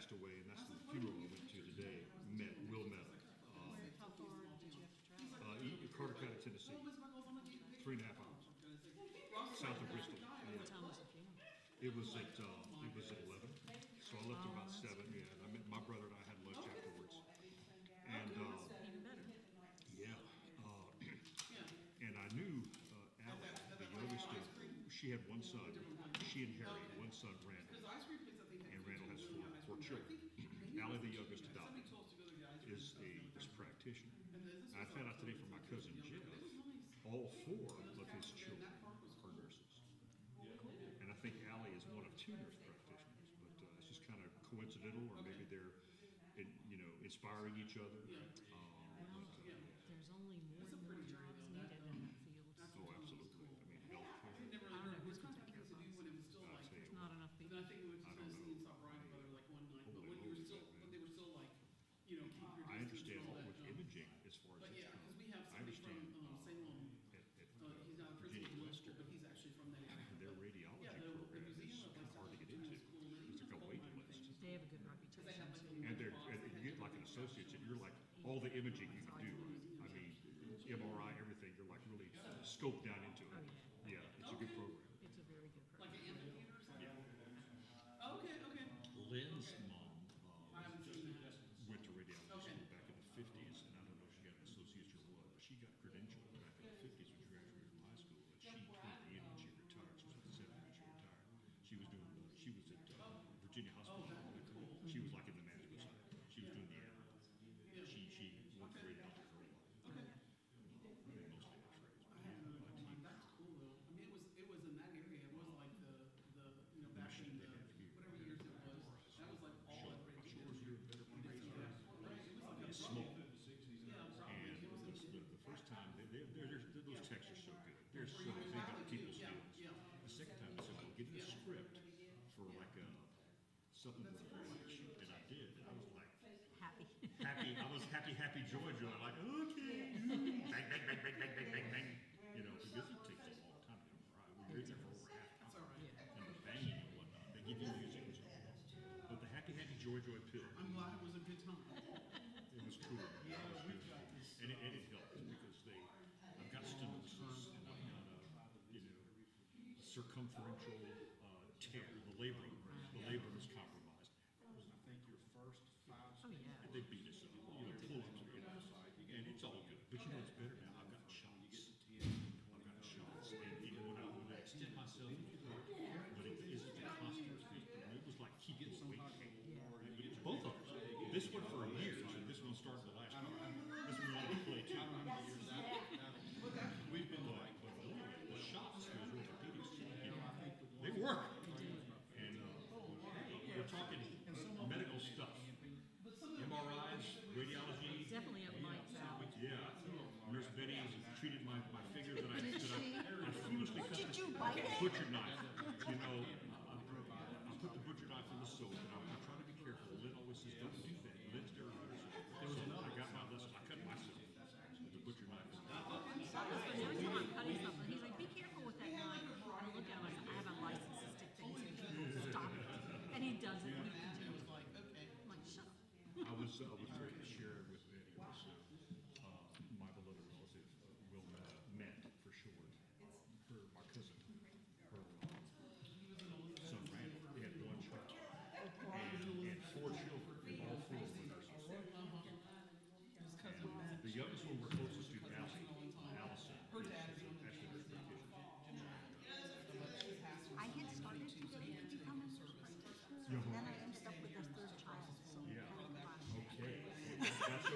passed away, and that's the funeral I went to today. Will Meta. How far did you have to travel? Carter County, Tennessee. 3.5 hours. South of Bristol. Yeah. What time was the funeral? It was at 11, so I left at about 7. Yeah, and I met my brother and I had lunch afterwards, and Even better. yeah, and I knew Allie, the youngest. She had one son. She and Harry, one son, Randall, and Randall has four children. Allie, the youngest, adopted, is a practitioner. And I found out today from my cousin Jeff, all 4 of his children are nurses. And I think Allie is one of 2 nurse practitioners, but it's just kind of coincidental, or maybe they're, inspiring each other. There's only more and more jobs needed in that field. Oh, absolutely. I mean, healthcare. I don't know who's going to take care of us. I'll tell you, Not enough people. I don't know. Holy moly, man. I understand with imaging as far as it's concerned. I understand at Virginia Western, their radiology program is kind of hard to get into. There's like a waiting list. They have a good reputation too. And you get like an associate's, and you're like all the imaging you can do. I mean, MRI, everything. You're like really scoped down into it. Oh, Yeah, it's a good program. It's a very good program. Yeah. Lynn's mom went to radiology school back in the 50s, and I don't know if she got an associate's or what, but she got credentialed back in the 50s when she graduated from high school, and she turned in when she retired. She was like 70 when she retired. She was at Virginia Hospital. She was like in the management side. She was doing the admin. She worked for radiology for a while. I think mostly x-rays. The machine they have here. It's small. And the first time, those texts are so good. They're so good. They got people's feelings. The second time, I said, well, get me a script for like something with a writing sheet. And I did. And I was like, Happy. I was happy, joy. Like, okay. Bang, bang, bang, bang, bang, bang, bang, bang. Because it takes a long time to MRI. We were there for over half an hour. And the banging and whatnot. They give you music and stuff. But the happy, joy pill. I'm glad it was a good time. It was cool. Yeah, and it helped because I've got stenosis and I've got a circumferential tear. The labrum is compromised. That was, I think, your first 5. Oh, yeah. They beat us up. Close it and it's all good. But it's better now. I've got shots. And when I extend myself, but it isn't the constant. It was like keep getting weight. Both of us. This one for a year, and this one started the last year. This one wanted to play too. We've been like, but the shots, those orthopedics, they work. And we're talking medical stuff. MRIs, radiology. Definitely up Mike's alley. Yeah. Nurse Betty has treated my fingers that I foolishly cut the butcher knife. I put the butcher knife in the soap, and I try to be careful. Lynn always says, don't do that. Lynn's there. I got my lesson. I cut myself with the butcher knife. Every time I'm cutting something, he's like, be careful with that knife. I look at him, I have a license to stick things in people. Stop it. And he does it. He continues. I'm like, shut up. I was trying to share with Betty also my beloved relative, Will Met for short. My cousin, her son Randall. They had 1 child and 4 children, and all 4 were nurses. And the youngest one we're closest to, Allison, is actually a nurse practitioner. I had started to become a nurse practitioner, and then I ended up with a 3rd child. So Yeah. Okay. That's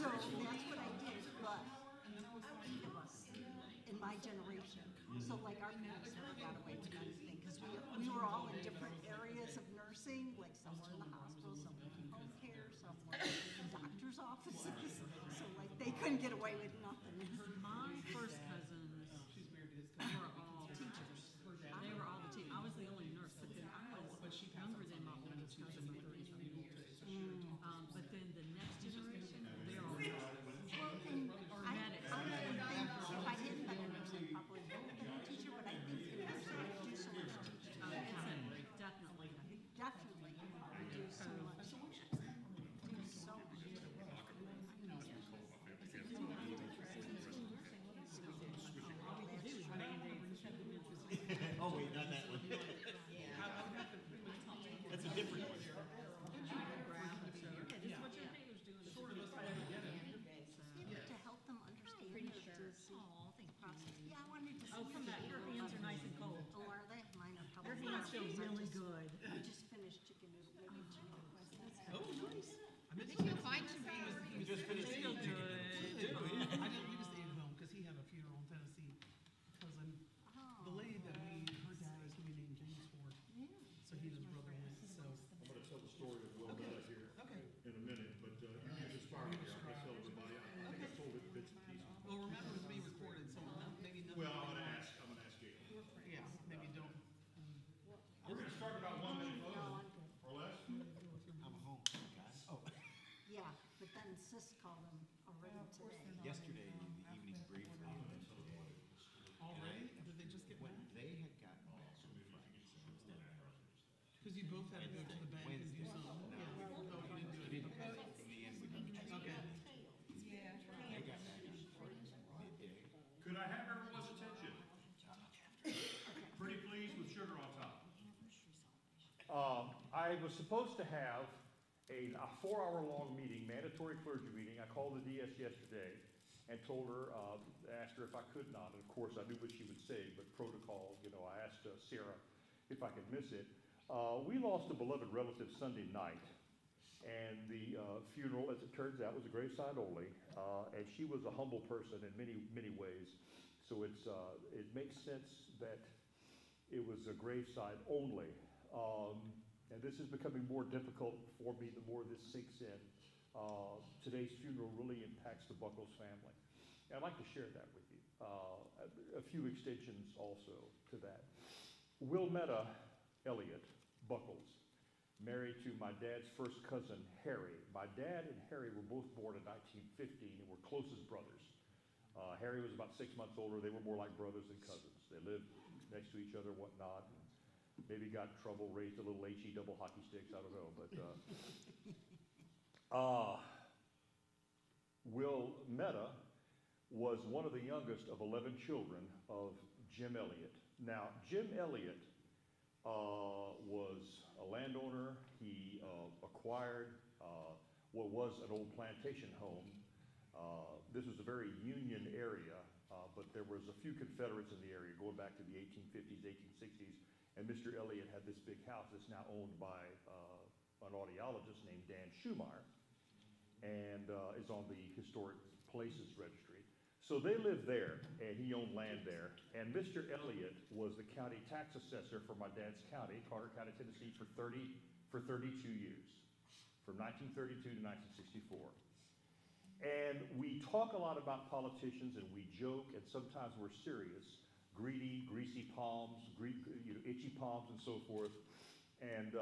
So that's what I did, but eight of us in my generation. So like our parents never got away with anything because we were all in different areas of nursing, like some were in the hospital, some were in home care, some were in doctor's offices. So like they couldn't get away with nothing. My first cousins were all teachers. They were all the teachers. I was the only nurse, but then I was younger than my oldest cousin by 33 years. But then the next generation, they're all nurses. Well, and Or I medics. would think if I hadn't been a nurse, I probably would have been a teacher, but I think in nursing you do so much teaching. Definitely. Definitely, you do so much. Do so much. Oh, wait, not that one. That's a different one. To help them understand the disease process. Yeah, I wanted to see. Oh, come back. Your hands are nice and cold. Oh, are they? Mine are Your probably. hands feel really good. I just finished chicken noodle. Oh, nice. Did you find We just finished They feel eating chicken. good. I didn't, we just stayed at home because he had a funeral in Tennessee. Cousin, the lady that her dad is going to be named James Ford. So he and his brother went. So I'm gonna tell the story of Will Meta here okay. in a minute, but you can just fire me. I'm gonna tell everybody. I think I told it bits and pieces. Well, remember it's being recorded, so maybe nothing. Well, I'm gonna ask Gail. Yeah, maybe don't. We're gonna start about 1 minute or less. I'm home, guys. Oh, Yeah, but then Sis called them already today. yesterday, in the evening brief, Already? Did they just get when back? they had gotten back on Friday, Because you both had to go to the bank and do some. Yeah. Oh, you didn't do it. Okay. in the end, we didn't. Okay. They got back on midday. Could I have everyone's attention? Pretty please with sugar on top. I was supposed to have a 4-hour-long meeting, mandatory clergy meeting. I called the DS yesterday and told her, asked her if I could not. And of course, I knew what she would say, but protocol, I asked Sarah if I could miss it. We lost a beloved relative Sunday night. And the funeral, as it turns out, was a graveside only. And she was a humble person in many, many ways. So it makes sense that it was a graveside only. And this is becoming more difficult for me the more this sinks in. Today's funeral really impacts the Buckles family. And I'd like to share that with you. A few extensions also to that. Wilmetta Elliott Buckles, married to my dad's first cousin, Harry. My dad and Harry were both born in 1950 and were closest brothers. Harry was about 6 months older. They were more like brothers than cousins. They lived next to each other, whatnot. Maybe got in trouble, raised a little HE double hockey sticks, I don't know. But Will Meta was one of the youngest of 11 children of Jim Elliott. Now, Jim Elliott was a landowner. He acquired what was an old plantation home. This was a very Union area, but there was a few Confederates in the area going back to the 1850s, 1860s. And Mr. Elliott had this big house that's now owned by an audiologist named Dan Schumeyer and is on the Historic Places Registry. So they lived there, and he owned land there. And Mr. Elliott was the county tax assessor for my dad's county, Carter County, Tennessee, for 32 years, from 1932 to 1964. And we talk a lot about politicians, and we joke, and sometimes we're serious. Greedy, greasy palms, itchy palms, and so forth. And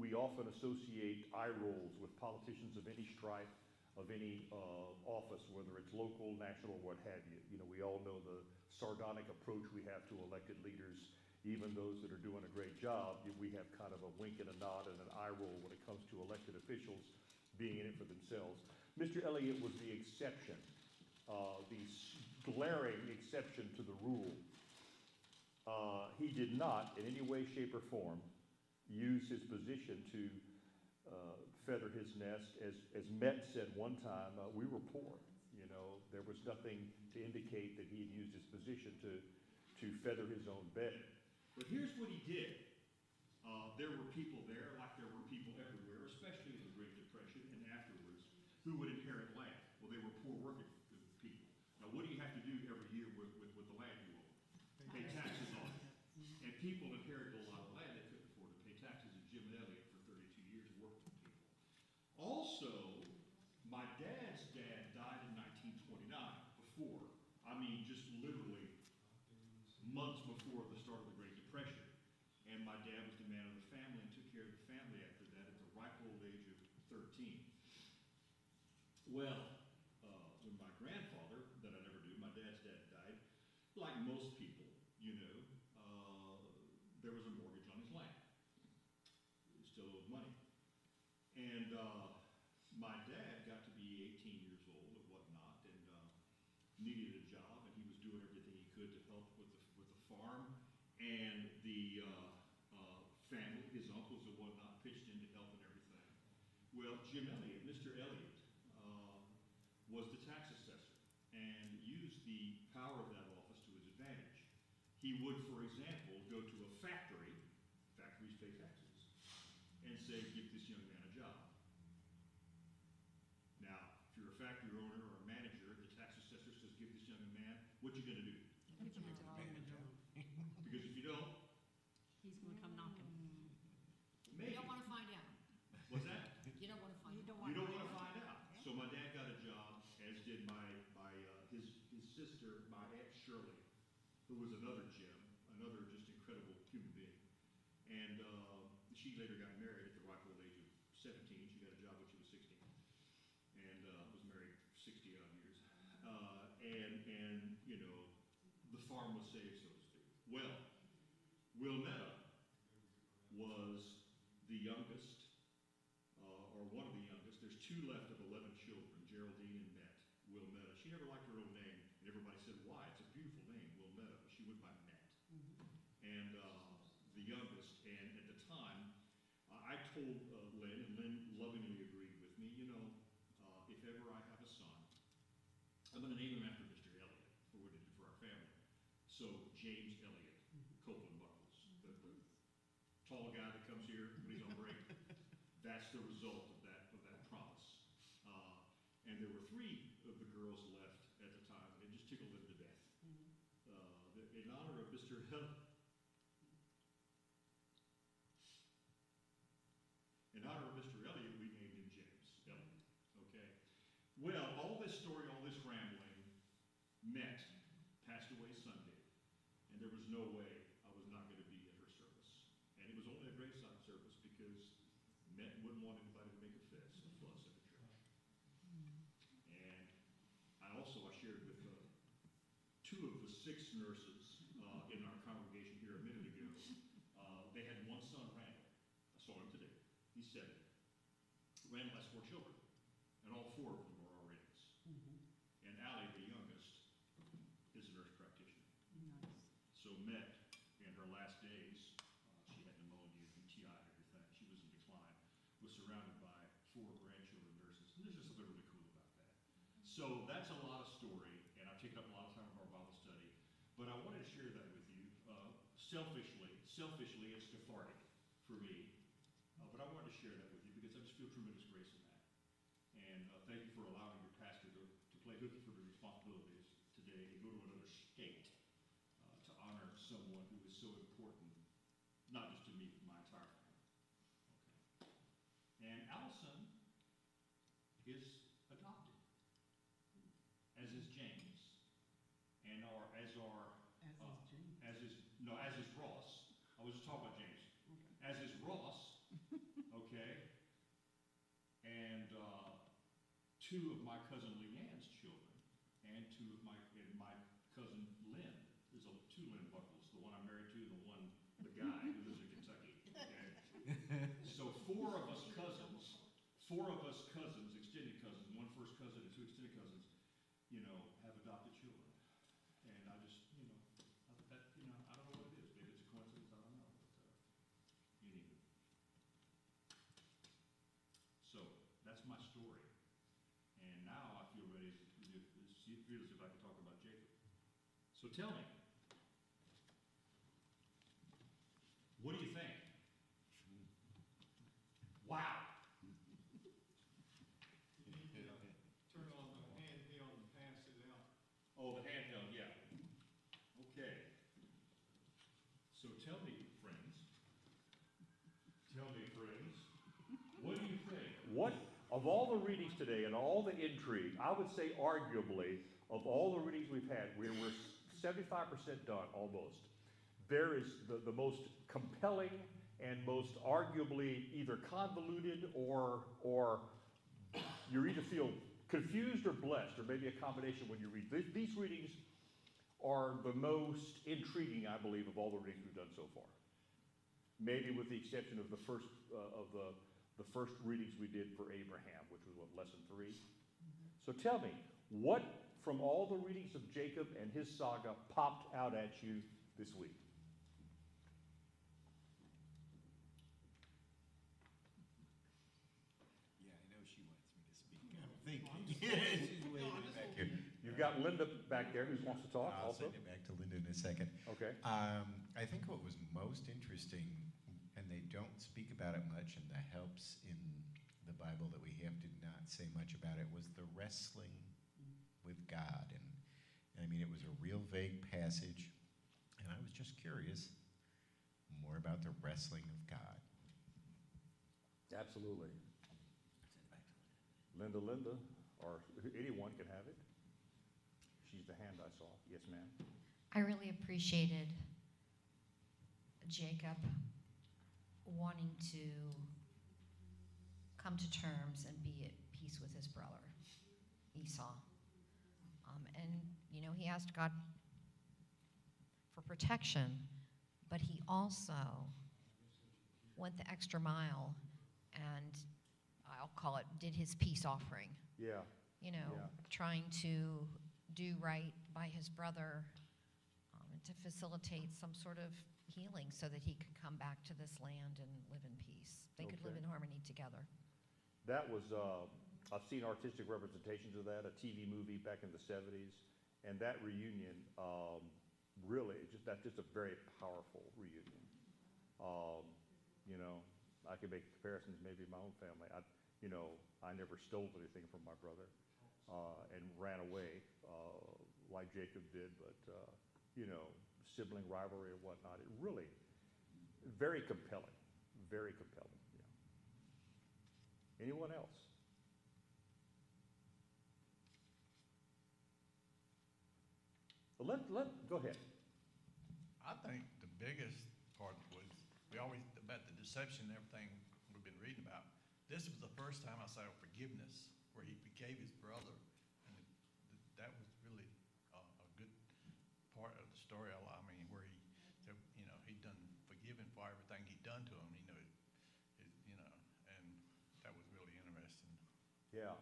we often associate eye rolls with politicians of any stripe, of any office, whether it's local, national, what have you. We all know the sardonic approach we have to elected leaders. Even those that are doing a great job, we have kind of a wink and a nod and an eye roll when it comes to elected officials being in it for themselves. Mr. Elliott was the exception, the glaring exception to the rule. He did not, in any way, shape, or form, use his position to feather his nest. As Met said one time, we were poor. There was nothing to indicate that he had used his position to feather his own bed. But here's what he did. There were people there, like there were people everywhere, especially in the Great Depression and afterwards, who would inherit land. Well, they 17. Well, when my grandfather, that I never knew, my dad's dad died, like most people, you know, there was a mortgage on his land. He still owed money. And my dad got to be 18 years old and whatnot, and needed a job, and he was doing everything he could to help with the farm. And the family, his uncles and whatnot, pitched in to help and everything. Well, Jim Elliott, Mr. Elliott, was the tax assessor and used the power of that office to his advantage. He would, for example, go to a factory, factories pay taxes, and say, give this young man a job. Now, if you're a factory owner or a manager, the tax assessor says, give this young man, what you gonna do? Because if you don't, He's gonna come knocking. maybe. You don't wanna find out. What's that? You don't wanna find You out. don't You don't want wanna find out. So my dad got a job, as did his sister, my Aunt Shirley, who was another gem, another just incredible human being. And she later got married at the ripe old age of 17. She got a job when she was 16, and was married 60 odd years. And you know, the farm was saved, so to speak. Well, Wilmetta was the youngest, or one of the youngest. There's two left of 11 children, Geraldine and Met. Wilmetta. She never liked her own name, and everybody said, why? It's a beautiful name, Wilmetta, but she went by Met. And the youngest, and at the time, I told Lynn, and Lynn lovingly agreed with me, you know, if ever I have a son, I'm going to name him after Mr. Elliott, for what he did for our family. So, James Elliott, Copeland Buckles, the tall guy that comes here when he's on break. That's the result of that promise. And there were 3 of the girls left at the time, and it just tickled them to death. In honor of Mr. Elliott, we named him James Elliott. Okay. Well, all this story, all this rambling, Met passed away Sunday, and there was no way I was not going to be at her service. And it was only a graveside service because Met wouldn't want anybody to make a fuss at the church. And I shared with 2 of the 6 nurses in our congregation here a minute ago. They had one son, Randall. I saw him today. He's 7. Randall has 4 children, and all 4 of them are RNs. And Allie, the youngest, is a nurse practitioner. So Met, in her last days, she had pneumonia, UTI, and everything. She was in decline. Was surrounded by 4 grandchildren nurses. And there's just something really cool about that. So that's a lot of story, and I've taken up a lot of time of our Bible study. But I wanted to share that with you. Selfishly, it's cathartic for me. But I wanted to share that with you because I just feel tremendous grace in that. And thank you for allowing your pastor to play hooky for the responsibilities today and go to another state to honor someone who is so important, not just to me, but my entire family. Okay. And Allison is adopted, as is James, and as is Ross. I was just talking about James. Okay. As is Ross, okay, and 2 of my cousin Leanne's children, and 2 of my cousin Lynn. There's 2 Lynn Buckles, the one I'm married to, the guy who lives in Kentucky. Okay, so 4 of us cousins, extended cousins, 1 first cousin and 2 extended cousins, you know, have adopted children. And I just, you know, I don't know what it is. Maybe it's a coincidence, I don't know, but you need it. So that's my story. And now I feel ready as if I can talk about Jacob. So tell me, what do you think? Wow. You need to turn on the handheld and pass it out. Oh, the handheld, yeah. Okay. So tell me, friends, what do you think? What, of all the readings today and all the intrigue, I would say arguably, of all the readings we've had, we're 75% done, almost. There is the most compelling and most arguably either convoluted or you either feel confused or blessed, or maybe a combination when you read. These readings are the most intriguing, I believe, of all the readings we've done so far. Maybe with the exception of the first readings we did for Abraham, which was what, lesson 3? So tell me, what from all the readings of Jacob and his saga popped out at you this week? Yeah, I know she wants me to speak. I'm thinking. She's waving back here. You've got Linda back there who wants to talk I'll also. send it back to Linda in a second. Okay. I think what was most interesting, and they don't speak about it much, and that helps in the Bible that we have to not say much about it, was the wrestling with God. And I mean, it was a real vague passage, and I was just curious more about the wrestling of God. Absolutely. Linda, or anyone can have it. She's the hand I saw. Yes, ma'am. I really appreciated Jacob wanting to come to terms and be at peace with his brother, Esau. And, you know, he asked God for protection, but he also went the extra mile and, I'll call it, did his peace offering. Yeah. You know, Yeah. trying to do right by his brother, and to facilitate some sort of healing so that he could come back to this land and live in peace. They could live Okay. in harmony together. That was, I've seen artistic representations of that, a TV movie back in the 70s, and that reunion, really, that's just a very powerful reunion. You know, I could make comparisons maybe in my own family. I never stole anything from my brother and ran away like Jacob did, but, sibling rivalry and whatnot, it really, very compelling, yeah. Anyone else? Go ahead. I think the biggest part was, we always, about the deception and everything we've been reading about. This was the first time I saw forgiveness, where he forgave his brother. And that was really a good part of the story. I mean, where he'd done forgiven for everything he'd done to him, and that was really interesting. Yeah,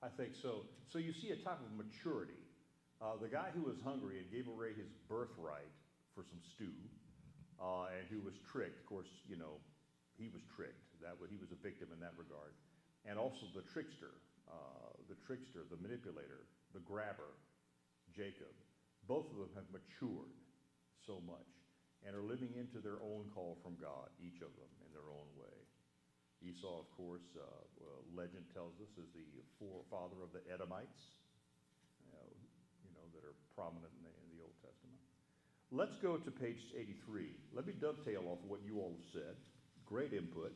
I think so. So you see a type of maturity. The guy who was hungry and gave away his birthright for some stew, and who was tricked, of course, he was tricked. He was a victim in that regard. And also the trickster, the manipulator, the grabber, Jacob. Both of them have matured so much and are living into their own call from God, each of them in their own way. Esau, of course, legend tells us, is the forefather of the Edomites, that are prominent in the Old Testament. Let's go to page 83. Let me dovetail off what you all have said. Great input.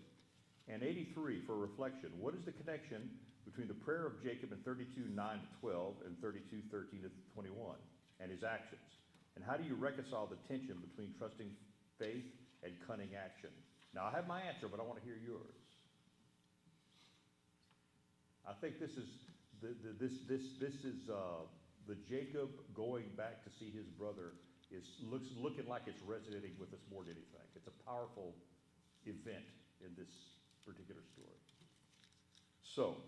And 83, for reflection, what is the connection between the prayer of Jacob in 32:9-12 and 32:13-21 and his actions? And how do you reconcile the tension between trusting faith and cunning action? Now, I have my answer, but I want to hear yours. I think this is the Jacob going back to see his brother looks looking like it's resonating with us more than anything. It's a powerful event in this particular story. So,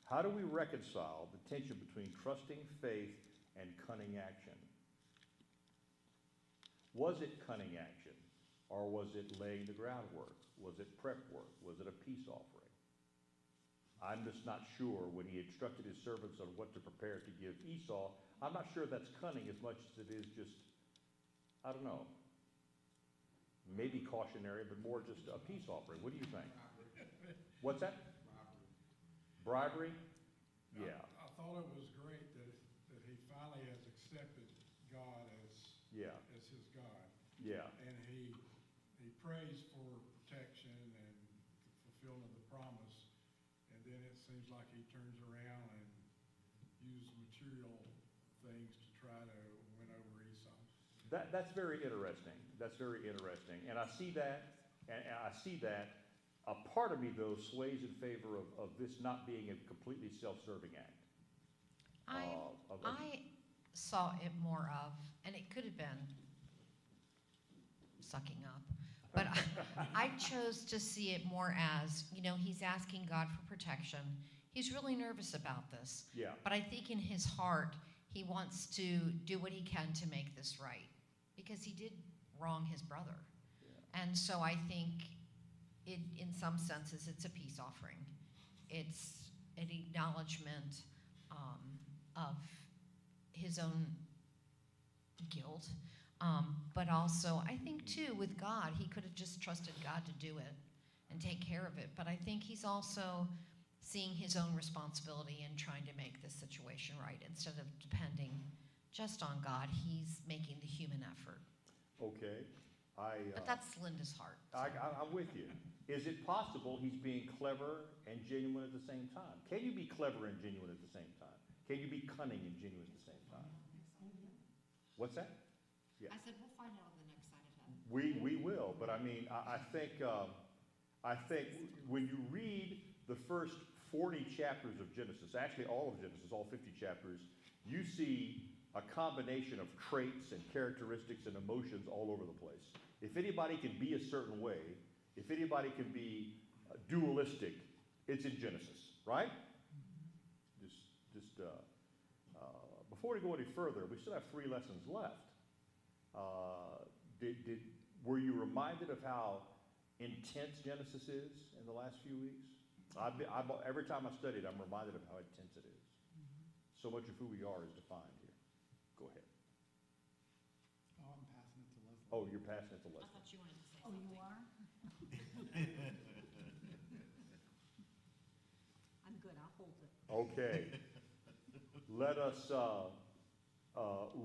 how do we reconcile the tension between trusting faith and cunning action? Was it cunning action, or was it laying the groundwork? Was it prep work? Was it a peace offering? I'm just not sure. When he instructed his servants on what to prepare to give Esau, I'm not sure that's cunning as much as it is just, I don't know, maybe cautionary, but more just a peace offering. What do you think? What's that? Bribery? Yeah. I thought it was great that he finally has accepted God as his God. Yeah. And he prays for protection and the fulfillment of the promise. And then it seems like he turns around and uses material things to try to win over Esau. That's very interesting. That's very interesting. And I see that, A part of me, though, sways in favor of this not being a completely self-serving act. I saw it more of, and it could have been sucking up, but I chose to see it more as, he's asking God for protection. He's really nervous about this. Yeah. But I think in his heart, he wants to do what he can to make this right, because he did wrong his brother. Yeah. And so I think in some senses, it's a peace offering. It's an acknowledgement of his own guilt. But also, I think too, with God, he could have just trusted God to do it and take care of it. But I think he's also seeing his own responsibility and trying to make this situation right. Instead of depending just on God, he's making the human effort. Okay. But that's Linda's heart. So. I'm with you. Is it possible he's being clever and genuine at the same time? Can you be clever and genuine at the same time? Can you be cunning and genuine at the same time? What's that? Yeah. I said we'll find out on the next side of heaven. We will, but I mean, I think when you read the first 40 chapters of Genesis, actually all of Genesis, all 50 chapters, you see a combination of traits and characteristics and emotions all over the place. If anybody can be a certain way, if anybody can be dualistic, it's in Genesis, right? Before we go any further, we still have 3 lessons left. Were you reminded of how intense Genesis is in the last few weeks? Every time I study it, I'm reminded of how intense it is. So much of who we are is defined here. Go ahead. Oh, I'm passing it to Leslie. Oh, you're passing it to I Leslie. thought you wanted to say Oh, something. you are? I'm good, I'll hold it. Okay. Let us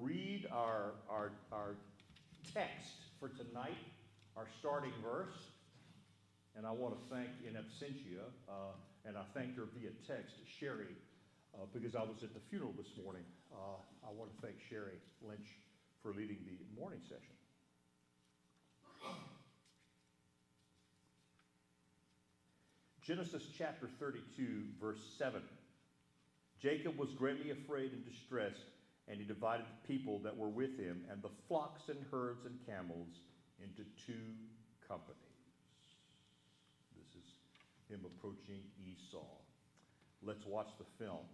read our text for tonight, our starting verse. And I want to thank in absentia, and I thanked her via text, Sherry, because I was at the funeral this morning. I want to thank Sherry Lynch for leading the morning session. Genesis chapter 32, verse 7. Jacob was greatly afraid and distressed, and he divided the people that were with him and the flocks and herds and camels into 2 companies. This is him approaching Esau. Let's watch the film.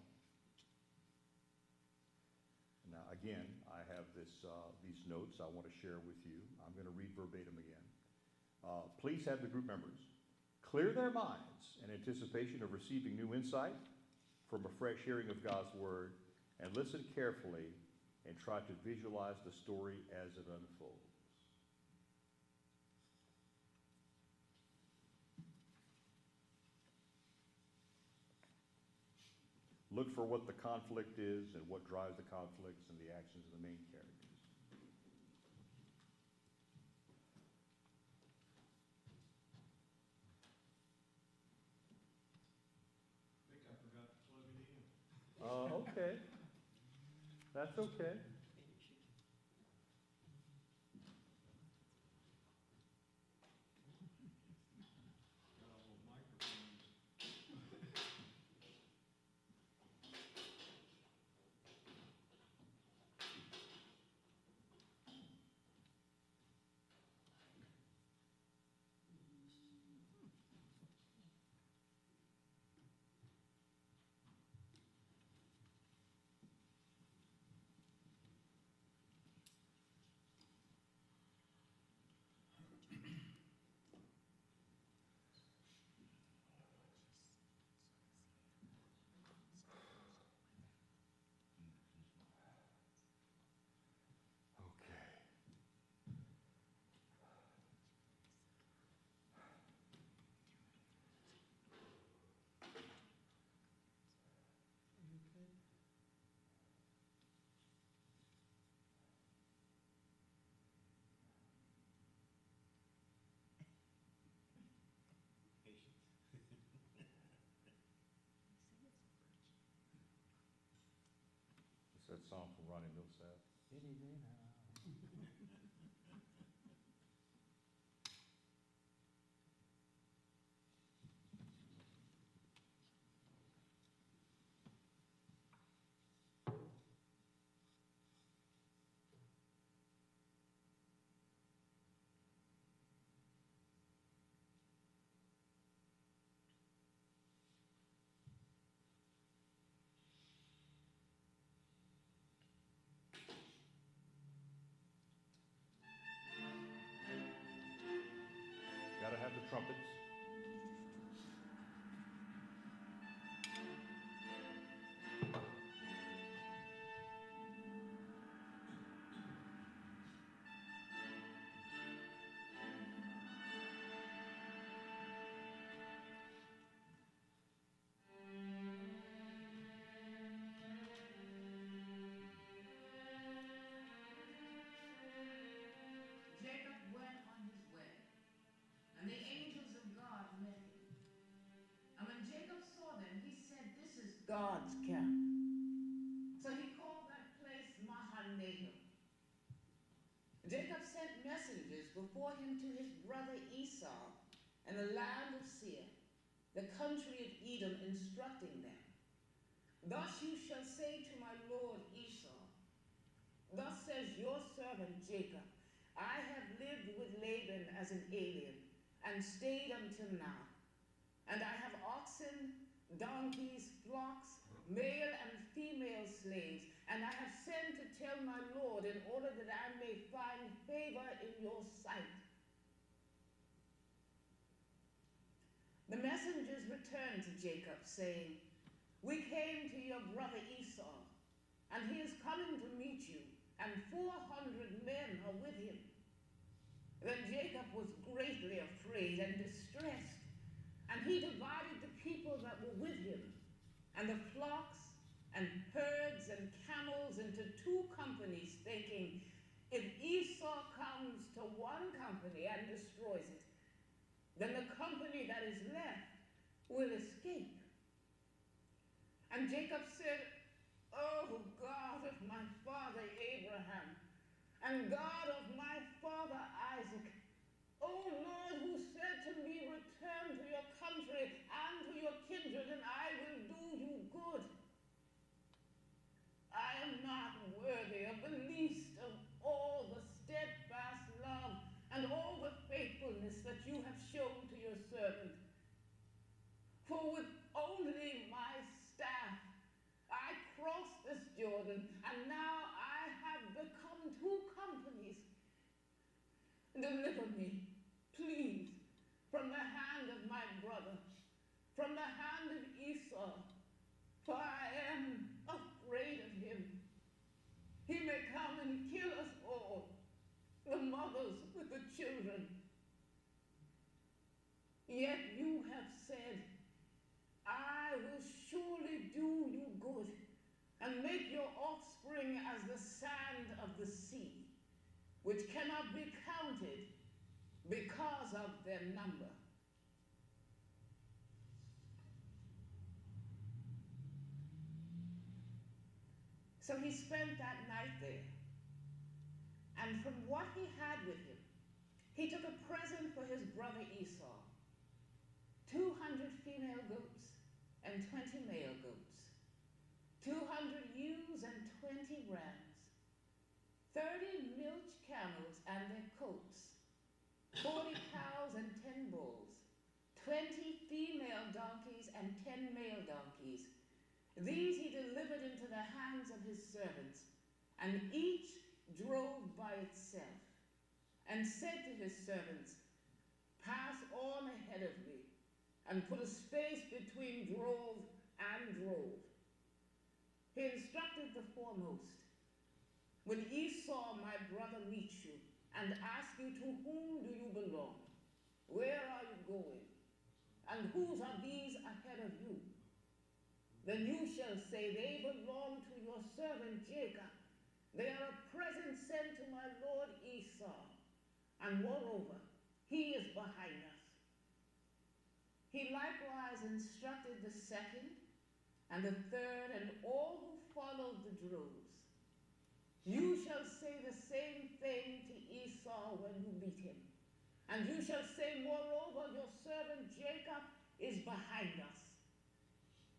Now, again, I have these notes I want to share with you. I'm going to read verbatim again. Please have the group members clear their minds in anticipation of receiving new insight from a fresh hearing of God's word, and listen carefully and try to visualize the story as it unfolds. Look for what the conflict is and what drives the conflicts and the actions of the main characters. I think I forgot to plug it in. Okay. That's okay. Got all the microphones. It's that song from Ronnie Millsap. Any day now. God's camp. So he called that place Mahanaim. Jacob sent messengers before him to his brother Esau in the land of Seir, the country of Edom, instructing them, "Thus you shall say to my lord Esau, thus says your servant Jacob, I have lived with Laban as an alien and stayed until now. And I have oxen, donkeys, flocks, male and female slaves, and I have sent to tell my lord in order that I may find favor in your sight." The messengers returned to Jacob, saying, "We came to your brother Esau, and he is coming to meet you, and 400 men are with him." Then Jacob was greatly afraid and distressed, and he divided the people that were with him, and the flocks and herds and camels into 2 companies, thinking, "If Esau comes to one company and destroys it, then the company that is left will escape." And Jacob said, "Oh God of my father Abraham, and God of my father Isaac, O Lord, who said to me, 'Return to your country and to your kindred, and I will do you good.' I am not worthy of the least of all the steadfast love and all the faithfulness that you have shown to your servant. For with only my staff I crossed this Jordan, and now I have become 2 companies. Deliver me, please, from the hand of my brother, from the hand of Esau, for I am afraid of him. He may come and kill us all, the mothers with the children. Yet you have said, I will surely do you good and make your offspring as the sand of the sea, which cannot be counted because of their number." So he spent that night there, and from what he had with him, he took a present for his brother Esau, 200 female goats and 20 male goats, 200 ewes and 20 rams, 30 milch camels and their coats, 40 cows and 10 bulls, 20 female donkeys and 10 male donkeys. These he delivered into the hands of his servants, and each drove by itself, and said to his servants, "Pass on ahead of me, and put a space between drove and drove." He instructed the foremost, "When Esau, my brother, meets you, and asks you, 'To whom do you belong? Where are you going? And whose are these ahead of you?' Then you shall say, 'They belong to your servant Jacob. They are a present sent to my lord Esau. And moreover, he is behind us.'" He likewise instructed the second and the third and all who followed the droves. "You shall say the same thing to Esau when you meet him. And you shall say, 'Moreover, your servant Jacob is behind us.'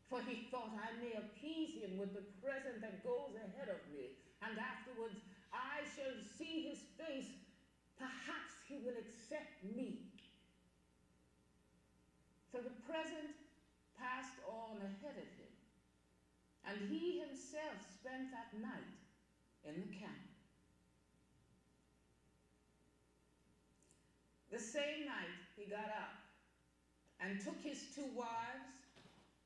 For he thought, 'I may appease him with the present that goes ahead of me, and afterwards I shall see his face. Perhaps he will accept me.' So the present passed on ahead of him, and he himself spent that night in the camp. The same night he got up and took his 2 wives,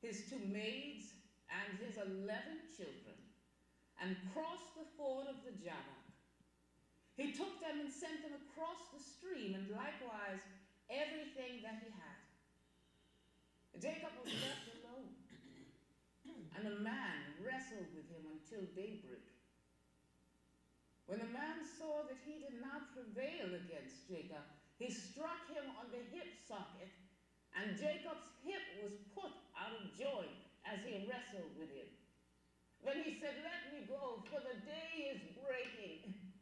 his 2 maids, and his 11 children, and crossed the ford of the Jabbok. He took them and sent them across the stream, and likewise everything that he had. Jacob was left alone, and a man wrestled with him until daybreak. When the man saw that he did not prevail against Jacob, he struck him on the hip socket, and Jacob's hip was put out of joint, as he wrestled with him. Then he said, "Let me go, for the day is breaking."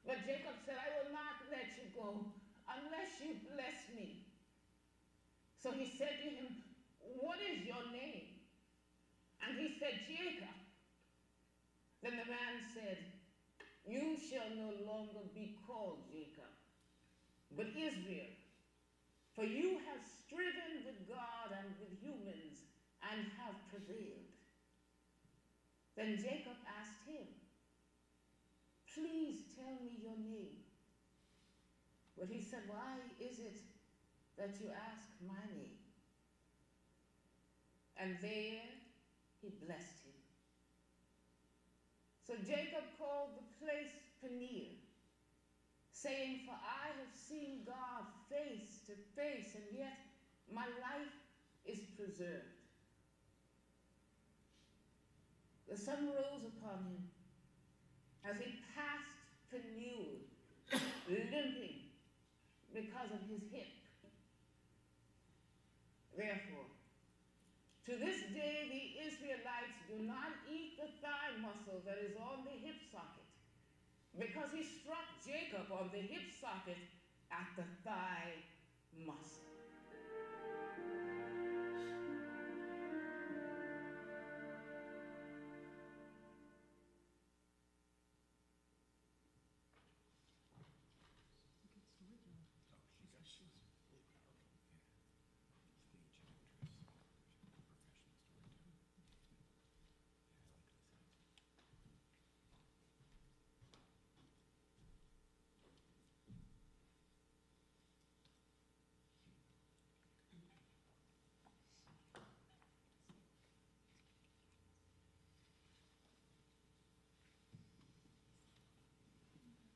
But Jacob said, "I will not let you go unless you bless me." So he said to him, "What is your name?" And he said, "Jacob." Then the man said, "You shall no longer be called Jacob, but Israel, for you have striven with God and with humans and have prevailed." Then Jacob asked him, "Please tell me your name." But he said, "Why is it that you ask my name?" And there he blessed him. So Jacob called the place Peniel, saying, "For I have seen God face to face, and yet my life is preserved." The sun rose upon him as he passed Peniel, limping because of his hip. Therefore, to this day the Israelites do not eat the thigh muscle that is on the hip socket, because he struck Jacob on the hip socket at the thigh muscle.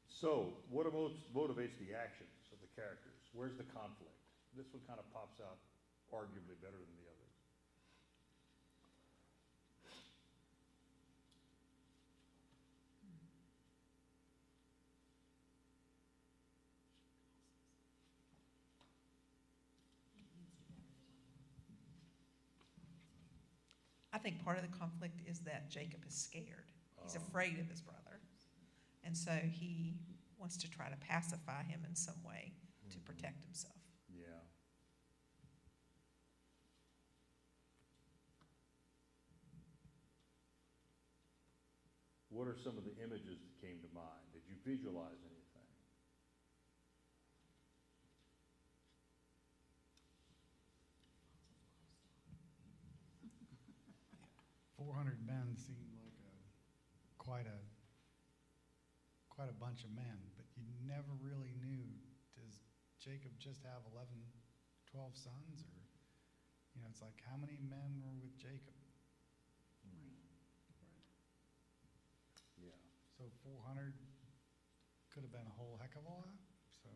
So, what motivates the actions of the characters? Where's the conflict? This one kind of pops out arguably better than the others. I think part of the conflict is that Jacob is scared. He's afraid of his brother. And so he wants to try to pacify him in some way to protect himself. Yeah. What are some of the images that came to mind? Did you visualize anything? 400 men seemed like quite a bunch of men, but you never really knew, does Jacob just have 11, 12 sons? Or, it's like, how many men were with Jacob? Yeah. So 400 could have been a whole heck of a lot. So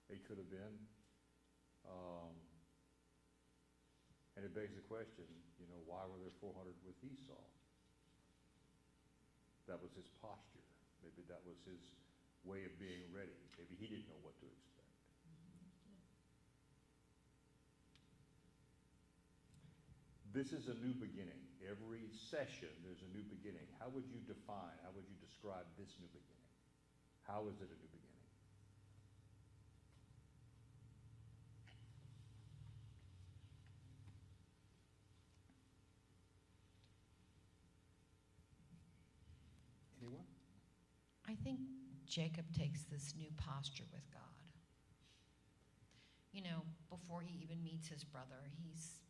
It could have been. And it begs the question, why were there 400 with Esau? That was his posture. Maybe that was his way of being ready. Maybe he didn't know what to expect. This is a new beginning. Every session, there's a new beginning. How would you define, how would you describe this new beginning? How is it a new beginning? Anyone? I think Jacob takes this new posture with God. Before he even meets his brother, he's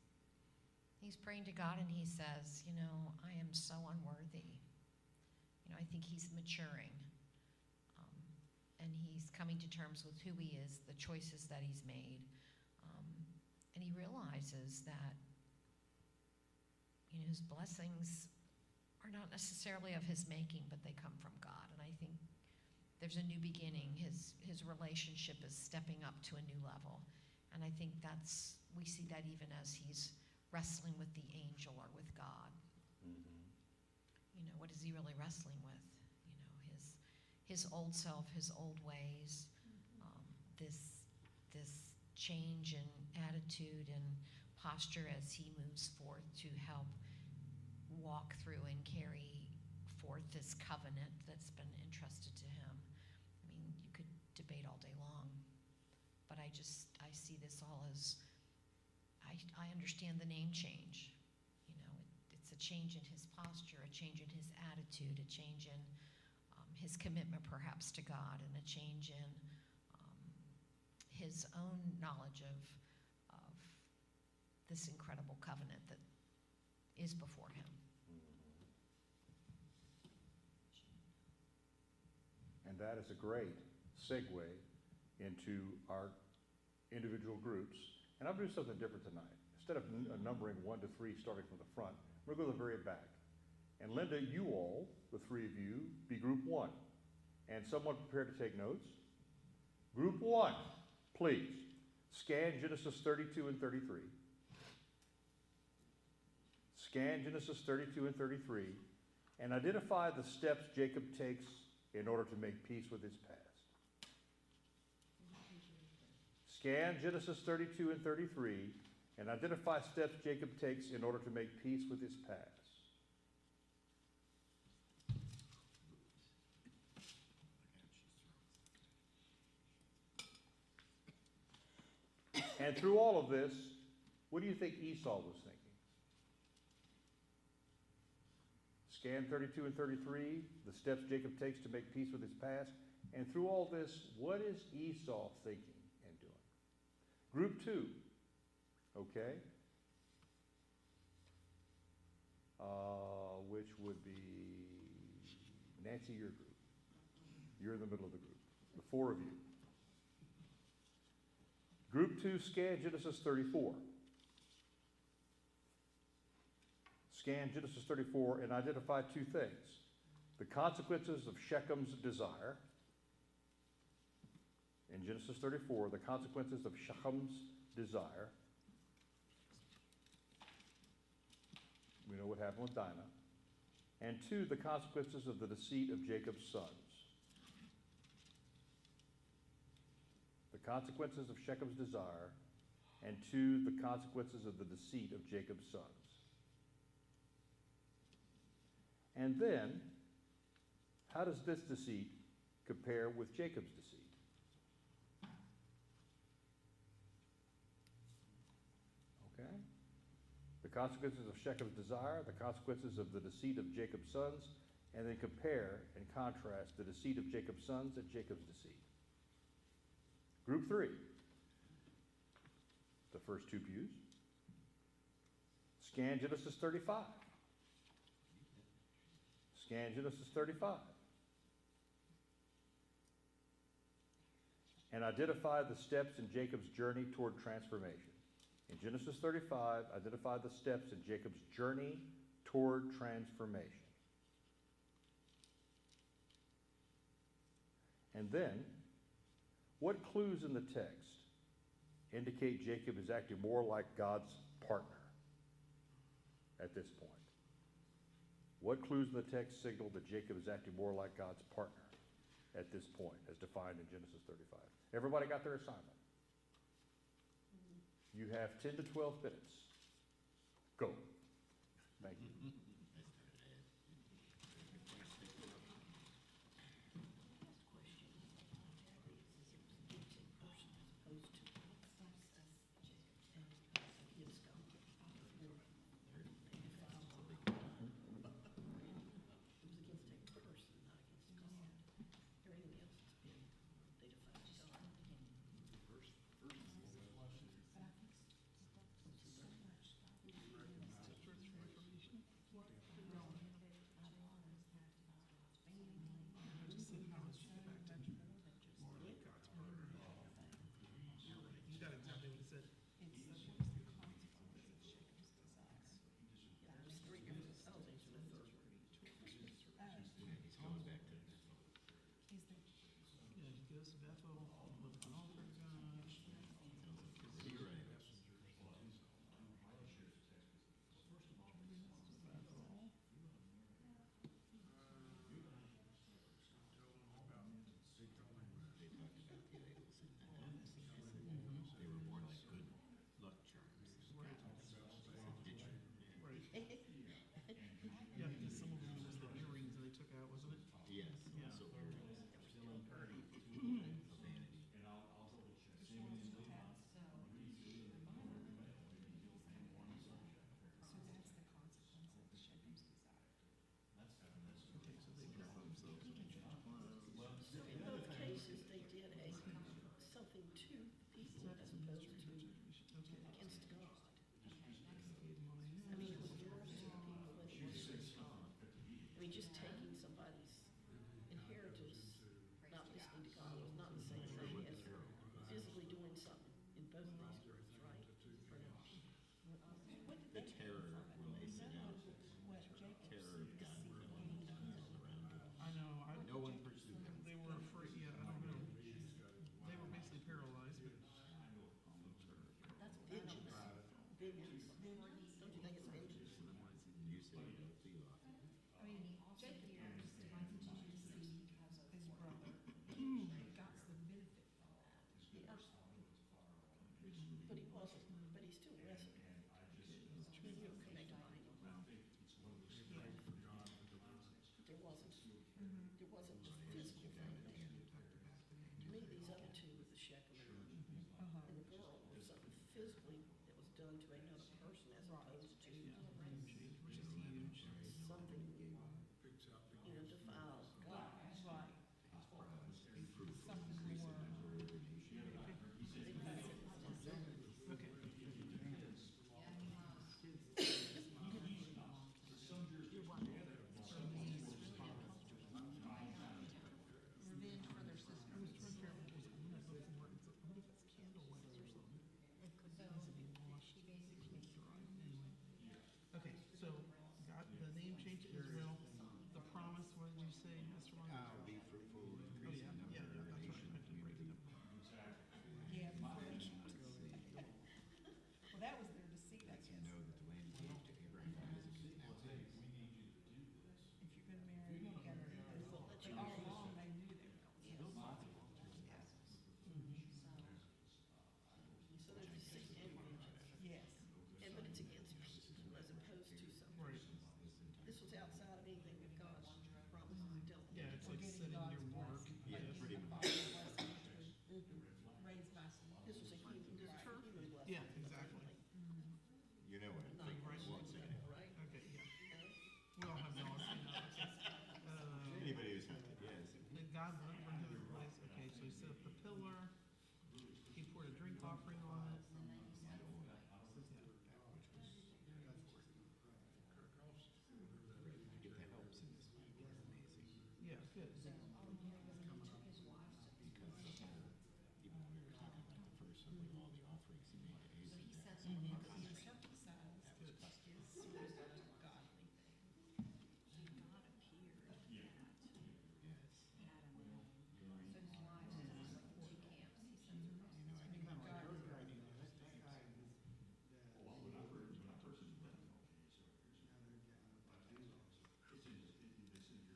praying to God and he says, I am so unworthy. I think he's maturing. And he's coming to terms with who he is, the choices that he's made. And he realizes that, his blessings are not necessarily of his making, but they come from God. And I think there's a new beginning. His relationship is stepping up to a new level. And I think we see that even as he's wrestling with the angel or with God. What is he really wrestling with? His old self, his old ways, this change in attitude and posture as he moves forth walk through and carry forth this covenant that's been entrusted to him. I mean, you could debate all day long, but I see this all as, I understand the name change. You know, it's a change in his posture, a change in his attitude, a change in his commitment perhaps to God, and a change in his own knowledge of this incredible covenant that is before him. And that is a great segue into our individual groups. And I'll do something different tonight. Instead of numbering 1 to 3 starting from the front, we're going to go to the very back. And Linda, you all, the 3 of you, be group 1. And someone prepared to take notes? Group 1, please. Scan Genesis 32 and 33. Scan Genesis 32 and 33 and identify the steps Jacob takes in order to make peace with his past. Scan Genesis 32 and 33 and identify steps Jacob takes in order to make peace with his past. And through all of this, what do you think Esau was thinking? Scan 32 and 33, the steps Jacob takes to make peace with his past. And through all this, what is Esau thinking and doing? Group 2, okay? Which would be Nancy, your group. You're in the middle of the group, the 4 of you. Group 2, scan Genesis 34. Scan Genesis 34 and identify 2 things. The consequences of Shechem's desire. In Genesis 34, the consequences of Shechem's desire. We know what happened with Dinah. And 2, the consequences of the deceit of Jacob's sons. The consequences of Shechem's desire, and 2, the consequences of the deceit of Jacob's sons. And then, how does this deceit compare with Jacob's deceit? Okay? The consequences of Shechem's desire, the consequences of the deceit of Jacob's sons, and then compare and contrast the deceit of Jacob's sons and Jacob's deceit. Group 3, the first 2 pews. Scan Genesis 35. Scan Genesis 35. And identify the steps in Jacob's journey toward transformation. In Genesis 35, identify the steps in Jacob's journey toward transformation. And then, what clues in the text indicate Jacob is acting more like God's partner at this point? What clues in the text signal that Jacob is acting more like God's partner at this point, as defined in Genesis 35? Everybody got their assignment? You have 10 to 12 minutes. Go. Thank you. wasn't just physical family. To me, these other two with the Shechem and the girl were something physically that was done to another person as opposed to something, defiled God. Right. Something more. Revenge for their sister. I was trying to figure out what was on it before. It's like, what if it's candle wax or something? It could be washed. Anyway. Okay, so got the name change to Israel. The promise, what did you say, Mr. Long? Be fruitful, increase in number, Yeah, that's right. I nation, have to break it up. Yeah. Well, that was their deceit, I lets guess. you know that the land gave to Abraham, Isaac, and now theirs. If you're gonna marry, you gotta do this. But all along, they knew they were going to. So there's deceit and vengeance. Yes. And but it's against people as opposed to something. Right. This was outside of anything that God's promises and dealt with. Yeah, it's like setting your mark. Yeah, pretty much. Raised by some. This was a human, this was her human blessing. Yeah, exactly. You know what I'm Not thinking, right. won't say it. Right? Okay, yeah. We all have dogs, you know. Anybody who's hunted, yes. That God went from his place, okay, so he set up the pillar, he poured a drink offering on it. Get the helps in this Bible, it's amazing. Yeah, good. Because even when we were talking about the first one, like all the offerings he made to Isaac, that was Circumcised that was custom. is godly. God appeared Yes.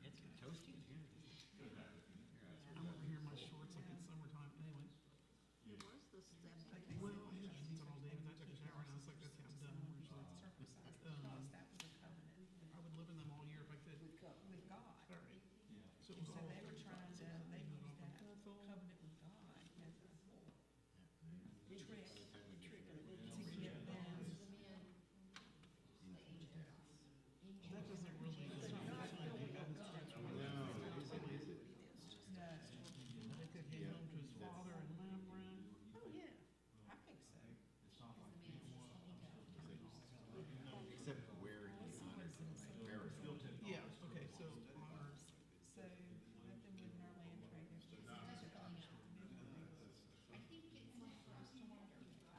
It's toasty in here. I'm over here in my shorts like it's summertime, anyway. It was the seventh. Well, I had jeans on all day, and I took a shower, and I was like, okay, I'm done, I'm wearing shorts. circumcised Um, because that was a covenant. I would live in them all year if I could. With God. With God. All right. So it And was so all. they were trying to, they used that covenant with God as a trick Trick and to get them. That doesn't really. It's not really God. No, They could get home to his father and Lamran. Oh, yeah. I think so. Except where he honored them, like burial. Yeah, okay, so honor. So let them live in our land trade.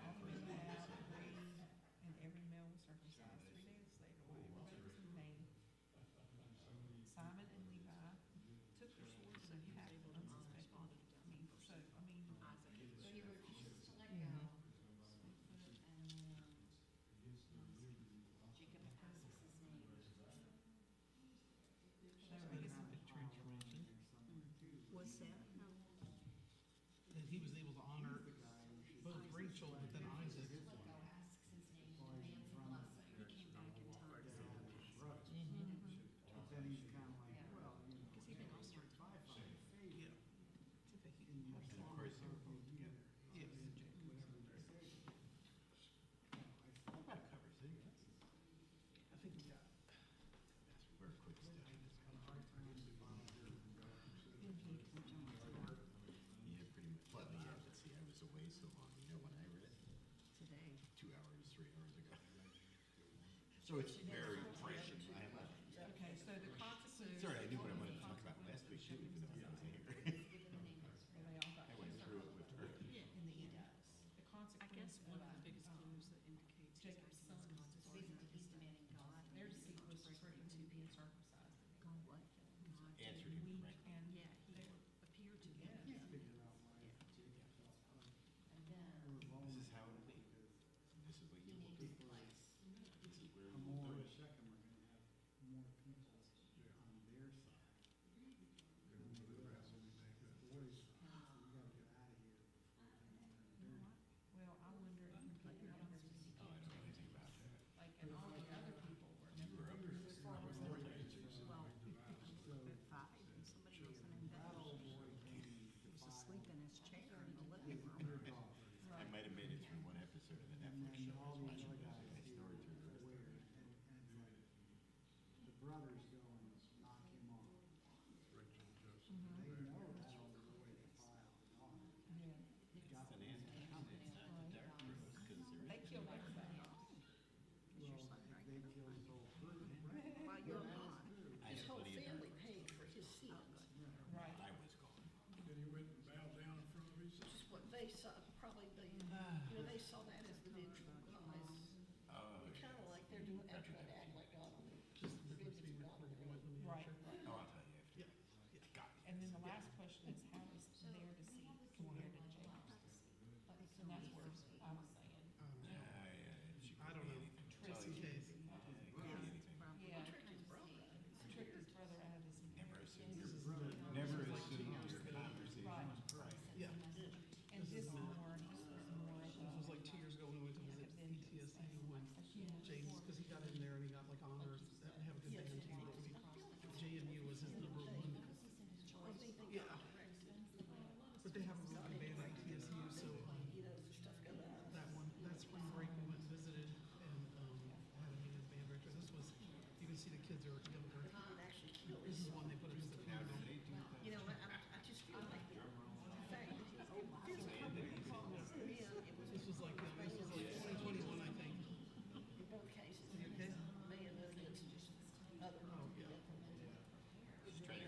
All the men have agreed, and every male was circumcised 3 days later. While everybody was in pain. Simon and Levi took their swords and hacked unsuspecting. That is a big transformation. Was that? That he was able to honor both Rachel, but then Isaac. He came back in time to save Then he's kind of like, well, because he didn't also Yeah. It's okay, he- And of course, they were both together. Yes. That covers it, yes. I think we got. We're a quick step. Yeah, pretty much. Well, yeah, but see, I was away so long, you know, when I read it, Today. 2 hours, 3 hours ago. So it's very fresh in my mind. Okay, so the consequences. Sorry, I knew what I wanted to talk about last week too, even though I wasn't here. Well, they all got I went through it with her. in the end. The I consequence. guess one of the of, biggest clues that indicates he's Jacob's acting as sons God's was father is that their deceit was to bring him to being circumcised. God what? God Answered him weak correctly. and they appeared to him. This is how it'll be. This is what you will do. This is where we will more do of it. Shechem are gonna have more people on their side. The boys, you gotta get out of here before they Well, I wonder if Oh, I don't know anything about they saw, probably the, they saw that as the vengeful God. Kind of like they're doing, they're trying to act like God on them. Just the difference being recorded, let me Right. answer. Oh, I'll tell you after. Yeah, Got it. And then the last question is, how is their deceit compared to Jacob's deceit? So that's where I was saying. I don't know, just in case. Yeah. Tricked his brother out of his inheritance. Never assume your conversation. Right. Yeah. And this was more of This was like 2 years ago when we went to visit ETSU when James, because he got in there and he got like honors, and have a good band too, but JMU was his number one. Yeah. But they have a really good band at ETSU, so that one, that spring break we went and visited and had a meeting with the band director. This was, you can see the kids are younger. This is one they put us at the piano. You know, I just feel like the fact that this promise in, it was This was like 2021, I think. in both cases, You okay? man against other. Oh, yeah.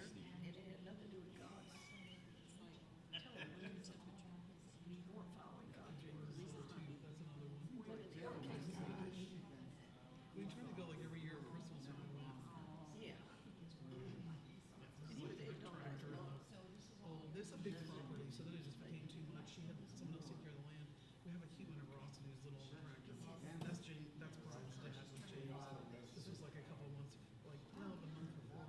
It had nothing to do with God. We weren't following God. James is little too, that's another one. But in the other cases, We tried to go like every year at Christmas when we went. yeah. And he was oh, this is a big property, so then it just became too much. She had someone else take care of the land. We have a human in Boston who's a little tractor. That's James, that's Brian's dad with James. This was like a couple of months, like, no, the month before.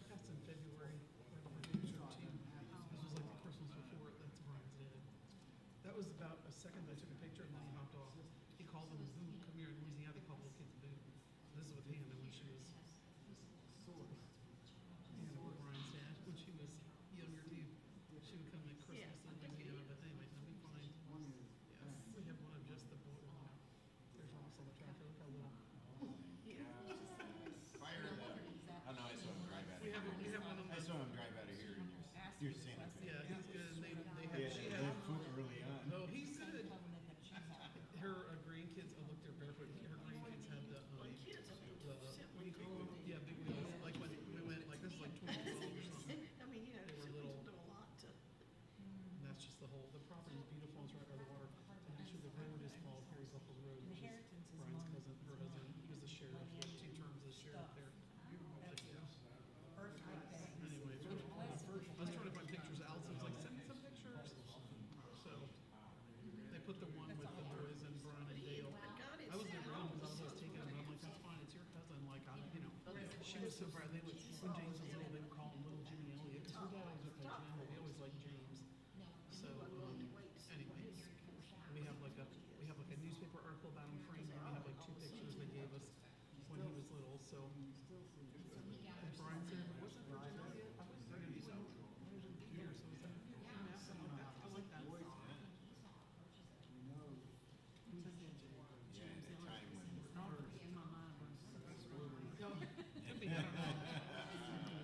That's in February, right before James turned 2. This was like the Christmas before, that's Brian's dad. That was about a second I took a picture and then he hopped off. He called them Boo. Come here in Louisiana, they call little kids Boo. This is with Hannah when she was Hannah with Brian's dad, when she was younger too. She would come at Christmas in Louisiana, but anyway, they'll be fine. Yeah, we have one of just the boy. There's also the tractor, look how little. Fire it up. Oh, no, I saw him drive out of We have here. one of I them. saw him drive out of here in your Santa Fe. Yeah, he's good. They Yeah, had, she they had, foot early on. oh, he's good. Her grandkids, oh look, they're barefoot. Her grandkids had the, what do you call them? Yeah, big wheels. Like when we went, like this is like 2012 or something. I mean, you know, They were some little. people do a lot to. And that's just the whole, the property is beautiful, it's right by the water. And actually the road is called Harry Buckle Road, which is Brian's cousin, her husband, he was the sheriff, he had 2 terms as sheriff there. But, yeah. Anyway, I was trying to find pictures, Allison was like, send me some pictures. So, they put the one with the boys and Brian and Dale. I was never on because I was always taking them, but I'm like, that's fine, it's your cousin, like, she was so proud, they would, when James was little, they would call him little Jimmy Elliott, because her dad always went by Jim, we always liked James. So, anyway, we have like a newspaper article about him framed, and we have like 2 pictures they gave us when he was little, so. And Brian said, what's that for Jim Elliott? I was gonna be so, here, so we said, yeah, something like that, I like that. Yeah, at a time when. In my mind was. Could be, I don't know.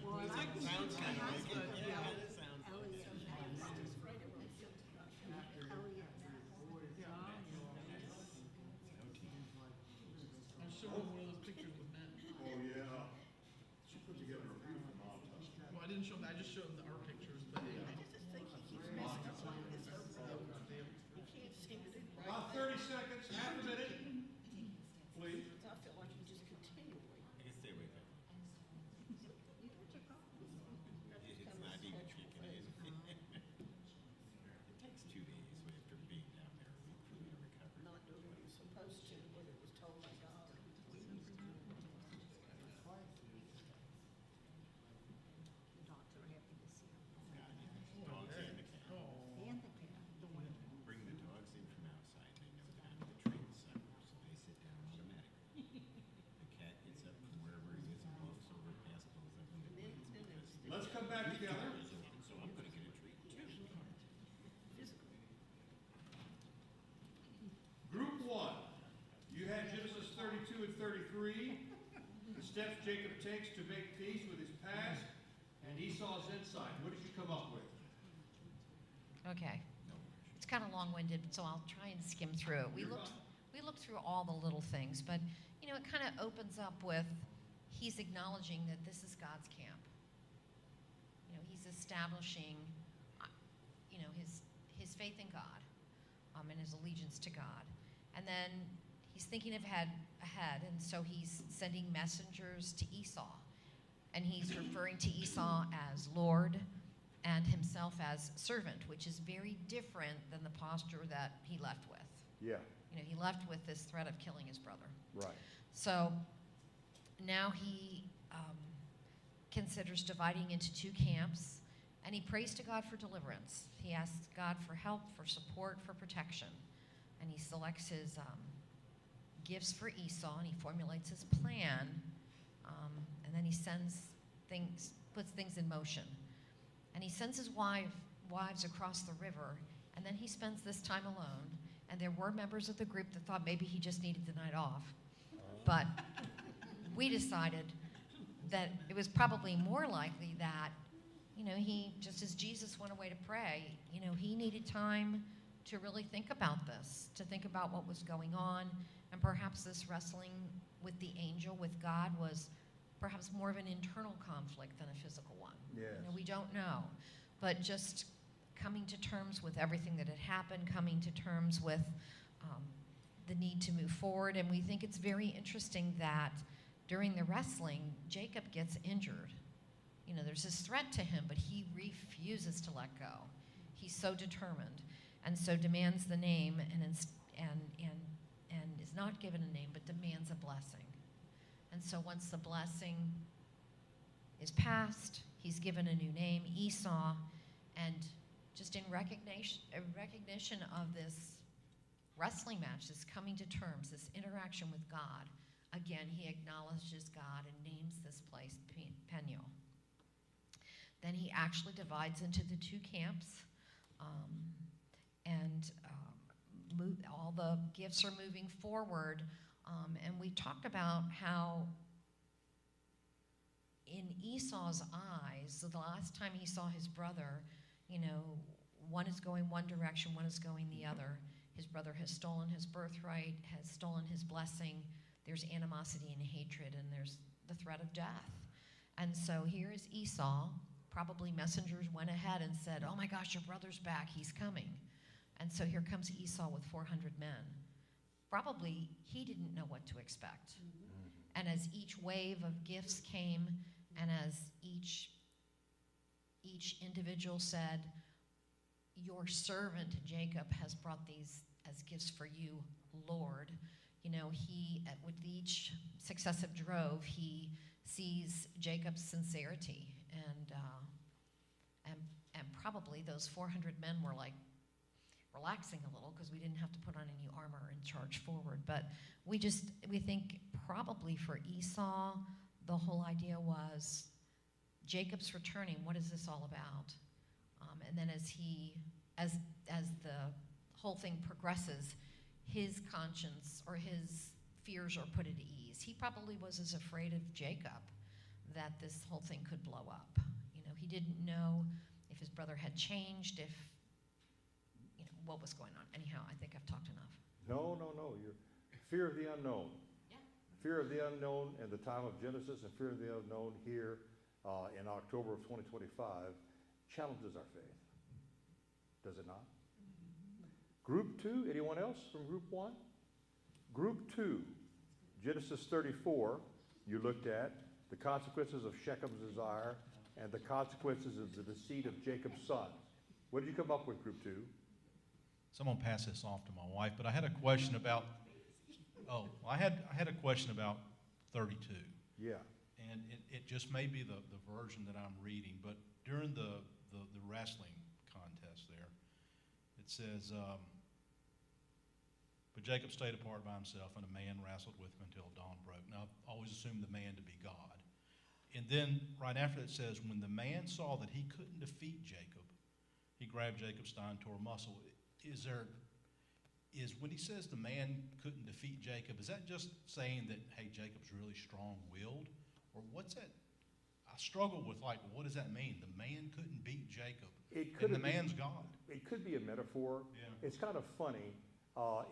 Well, It's like, Sounds kind of like but, it. yeah. It sounds like it. I showed him one of those pictures with Matt. Oh, yeah. She put together a beautiful montage. Well, I didn't show him that, I just showed him our pictures, but anyway. I just think he keeps messing up on this over. He can't seem to do it right. About 30 seconds, half a minute, please. I feel like he just continually. I can stay awake. It's not even chicken, is it? It takes 2 days after being down there, a week for me to recover. Not doing what he was supposed to, what it was told by God. The dogs are happy to see him. God, yeah. Dogs and the cat. And the cat, the one. Bring the dogs in from outside, they know that I'm the trained sucker, so they sit down automatically. The cat gets up from wherever he is and walks over past both of them. Let's come back together. So I'm gonna get a treat too. Group 1, you had Genesis 32 and 33, the steps Jacob takes to make peace with his past, and Esau's insight. What did you come up with? Okay. It's kind of long-winded, so I'll try and skim through it. We looked through all the little things, but it kind of opens up with he's acknowledging that this is God's camp. He's establishing his faith in God, in his allegiance to God. And then he's thinking ahead, and so he's sending messengers to Esau. And he's referring to Esau as Lord and himself as servant, which is very different than the posture that he left with. Yeah, You know, he left with this threat of killing his brother. right. So now he considers dividing into two camps, and he prays to God for deliverance. He asks God for help, for support, for protection. And he selects his gifts for Esau, and he formulates his plan, and then he puts things in motion. And he sends his wives across the river, and then he spends this time alone. And there were members of the group that thought maybe he just needed the night off. But we decided that it was probably more likely that, you know, he, just as Jesus went away to pray, you know, he needed time to really think about this, to think about what was going on. And perhaps this wrestling with the angel, with God, was perhaps more of an internal conflict than a physical one. Yes. You know, we don't know. But just coming to terms with everything that had happened, coming to terms with the need to move forward. And we think it's very interesting that during the wrestling, Jacob gets injured. You know, there's this threat to him, but he refuses to let go. He's so determined, and so demands the name, and is not given a name, but demands a blessing. And so once the blessing is passed, he's given a new name, Esau, and just in recognition of this wrestling match, this coming to terms, this interaction with God, again, he acknowledges God and names this place Peniel. Then he actually divides into the two camps, all the gifts are moving forward. And we talked about how in Esau's eyes, so the last time he saw his brother, you know, one is going one direction, one is going the other. His brother has stolen his birthright, has stolen his blessing. There's animosity and hatred, and there's the threat of death. And so here is Esau. Probably messengers went ahead and said, oh my gosh, your brother's back, he's coming. And so here comes Esau with 400 men. Probably he didn't know what to expect. And as each wave of gifts came, and as each individual said, your servant Jacob has brought these as gifts for you, Lord. You know, with each successive drove, he sees Jacob's sincerity, and probably those 400 men were like relaxing a little because we didn't have to put on any armor and charge forward. But we think probably for Esau, the whole idea was Jacob's returning. What is this all about? And then as the whole thing progresses, his conscience or his fears are put at ease. He probably was as afraid of Jacob that this whole thing could blow up. You know, he didn't know if his brother had changed, if, you know, what was going on. Anyhow, I think I've talked enough. No. You're fear of the unknown. Yeah. Fear of the unknown in the time of Genesis, and fear of the unknown here in October of 2025 challenges our faith. Does it not? Group 2, anyone else from Group 1? Group 2, Genesis 34, you looked at the consequences of Shechem's desire and the consequences of the deceit of Jacob's sons. What did you come up with, Group 2? So I'm gonna pass this off to my wife, but I had a question about, I had a question about 32. Yeah. And it just may be the version that I'm reading, but during the wrestling contest there, it says, but Jacob stayed apart by himself, and a man wrestled with him until dawn broke. Now, I've always assumed the man to be God. And then right after it says, when the man saw that he couldn't defeat Jacob, he grabbed Jacob's thigh and tore a muscle. Is when he says the man couldn't defeat Jacob, is that just saying that, hey, Jacob's really strong-willed? Or what's that? I struggle with, like, what does that mean? The man couldn't beat Jacob, and the man's God. It could be a metaphor. Yeah. It's kind of funny.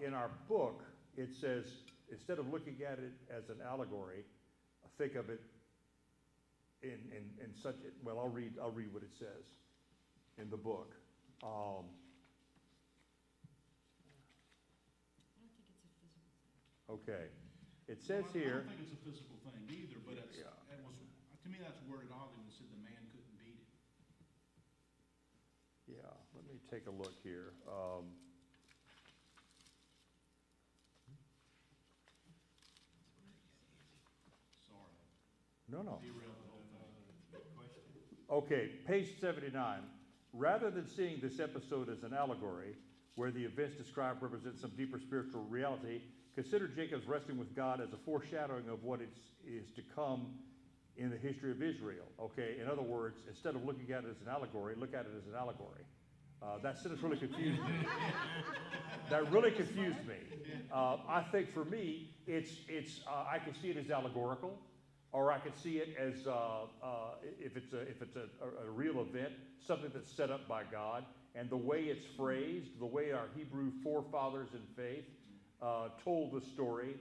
In our book, it says, instead of looking at it as an allegory, think of it in such, well, I'll read what it says in the book. Okay. It says Well, I here, don't think it's a physical thing either, but it was, to me, that's worded oddly when it said the man couldn't beat him. yeah, let me take a look here. Sorry, No, no. derailed the whole thing. Okay, page 79. Rather than seeing this episode as an allegory, where the events described represent some deeper spiritual reality, consider Jacob's wrestling with God as a foreshadowing of what is to come in the history of Israel. Okay, in other words, instead of looking at it as an allegory, look at it as an allegory. That sentence really confused me. That really confused me. I think for me, I can see it as allegorical, or I could see it as if it's a real event, something that's set up by God, and the way it's phrased, the way our Hebrew forefathers in faith told the story,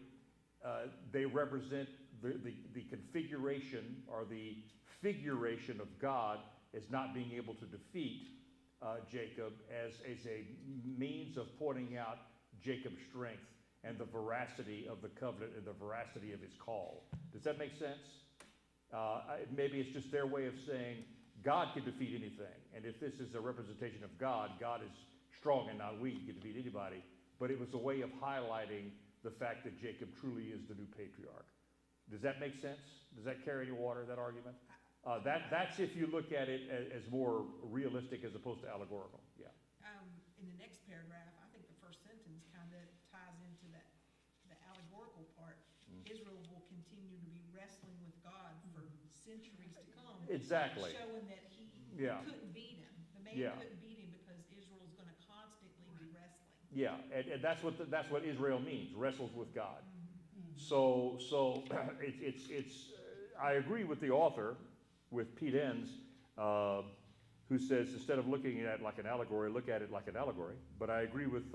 they represent the configuration or the figuration of God as not being able to defeat Jacob as a means of pointing out Jacob's strength and the veracity of the covenant and the veracity of his call. Does that make sense? Maybe it's just their way of saying God can defeat anything. And if this is a representation of God, God is strong and not weak, he can defeat anybody. But it was a way of highlighting the fact that Jacob truly is the new patriarch. Does that make sense? Does that carry any water, that argument? That's if you look at it as more realistic as opposed to allegorical. Yeah. In the next paragraph, I think the first sentence kind of ties into that, the allegorical part. Israel will continue to be wrestling with God for centuries to come. Exactly. Showing that he couldn't beat him. The man couldn't beat him because Israel's going to constantly be wrestling. Yeah, and that's what Israel means, wrestles with God. So I agree with the author, with Pete Enns, who says instead of looking at it like an allegory, look at it like an allegory. But I agree with,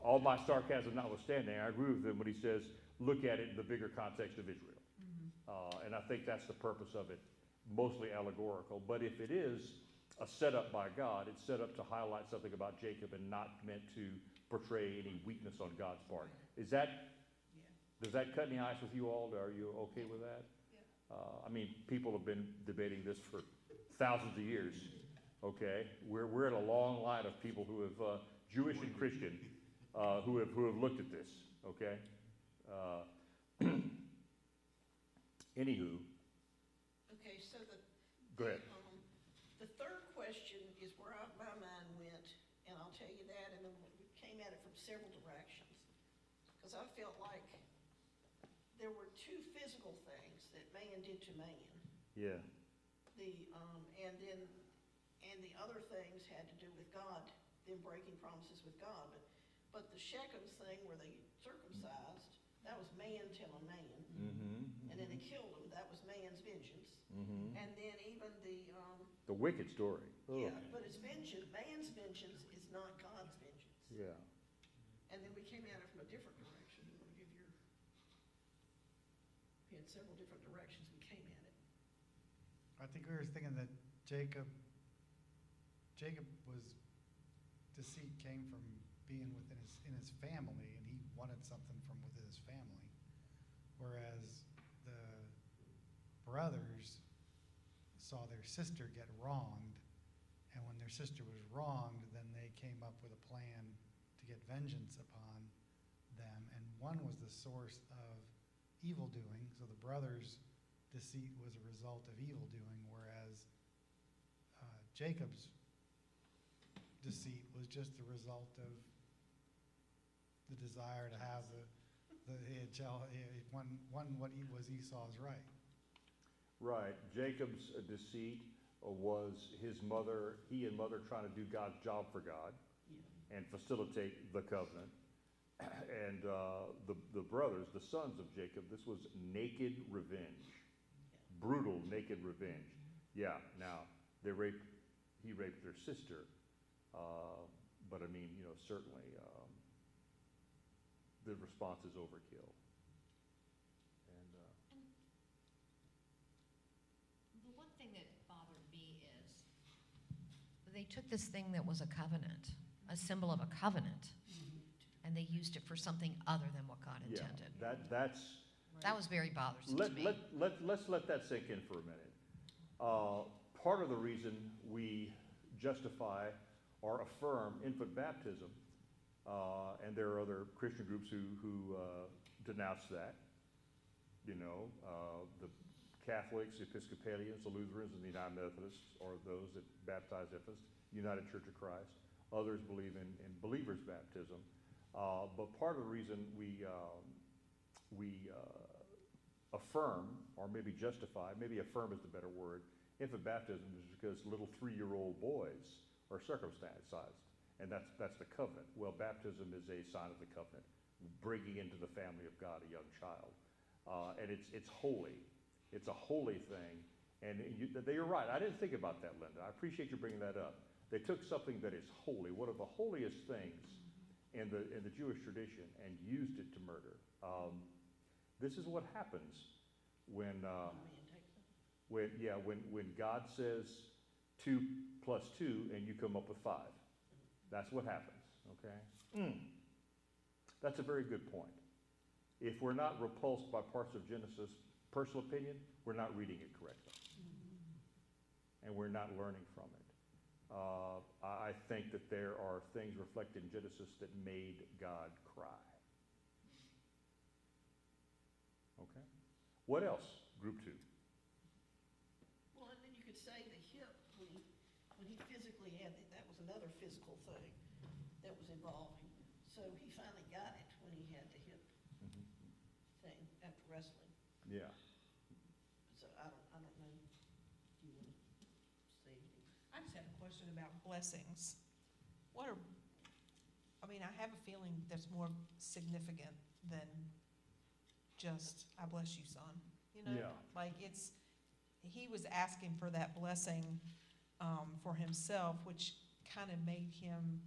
all my sarcasm notwithstanding, I agree with him when he says look at it in the bigger context of Israel. And I think that's the purpose of it, mostly allegorical. But if it is a setup by God, it's set up to highlight something about Jacob and not meant to portray any weakness on God's part. Does that cut any ice with you all? Are you okay with that? I mean, people have been debating this for thousands of years. Okay, we're in a long line of people who have Jewish and Christian who have looked at this. Okay. Anywho. Okay, so Go ahead. The third question is where my mind went, and I'll tell you that, and then we came at it from several directions. Because I felt like there were two physical things that man did to man. Yeah. And the other things had to do with God, them breaking promises with God. But the Shechem's thing where they circumcised, that was man telling man. And then they killed him, that was man's vengeance. And then even the wicked story. Yeah, but it's vengeance. Man's vengeance is not God's vengeance. Yeah. And then we came at it from a different direction. You want to give your... We had several different directions we came at it. I think we were thinking that Jacob was, deceit came from being in his family, and he wanted something from within his family. Whereas the brothers saw their sister get wronged, and when their sister was wronged, then they came up with a plan to get vengeance upon them, and one was the source of evil doing, so the brothers' deceit was a result of evil doing, whereas Jacob's deceit was just the result of the desire to have what was Esau's right. Right. Jacob's deceit was his mother, he and mother trying to do God's job for God and facilitate the covenant. And the brothers, the sons of Jacob, this was naked revenge. Brutal, naked revenge. Yeah, now, he raped their sister. But I mean, certainly the response is overkill. And the one thing that bothered me is they took this thing that was a covenant, a symbol of a covenant, and and they used it for something other than what God Yeah, intended. that's, That was very bothersome to me. let's let that sink in for a minute. Part of the reason we justify or affirm infant baptism, and there are other Christian groups who denounce that, you know, the Catholics, Episcopalians, the Lutherans, and the United Methodists are those that baptize infants, United Church of Christ. Others believe in believers' baptism. But part of the reason we affirm, or maybe justify, maybe affirm is the better word, infant baptism is because little 3-year-old boys are circumcised, and that's the covenant. Well, baptism is a sign of the covenant, bringing into the family of God a young child, and it's holy. It's a holy thing, and you're right. I didn't think about that, Linda. I appreciate you bringing that up. They took something that is holy, one of the holiest things in the Jewish tradition, and used it to murder. This is what happens when God says 2 plus 2 and you come up with 5. That's what happens, okay? That's a very good point. If we're not repulsed by parts of Genesis, personal opinion, we're not reading it correctly. And we're not learning from it. I think that there are things reflected in Genesis that made God cry. Okay? What else? Group 2. Well, and then you could say the hip, when he physically had it, that was another physical thing that was involving. So he finally got it when he had the hip thing after wrestling. Yeah. So I don't know. Do you want to say anything? I just had a question about blessings. I have a feeling that's more significant than just, I bless you, son. You know, Yeah. like he was asking for that blessing for himself, which kind of made him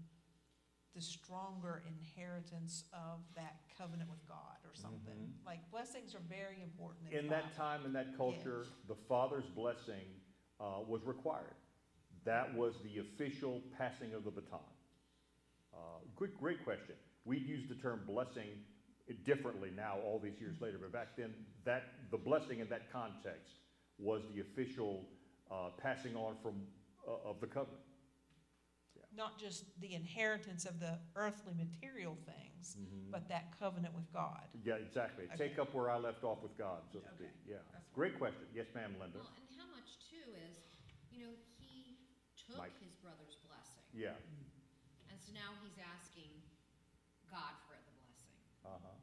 the stronger inheritance of that covenant with God or something. Like blessings are very important In that time, in that culture, the father's blessing was required. That was the official passing of the baton. Great question. We use the term blessing differently now, all these years later, but back then, the blessing in that context was the official passing on of the covenant. Yeah. Not just the inheritance of the earthly material things, but that covenant with God. Yeah, exactly. Okay. Take up where I left off with God, so to speak. Yeah. Great question. Yes, ma'am, Linda. Well, and how much too is, he took Mike. his brother's blessing. Yeah. And so now he's asking God for the blessing. Uh-huh.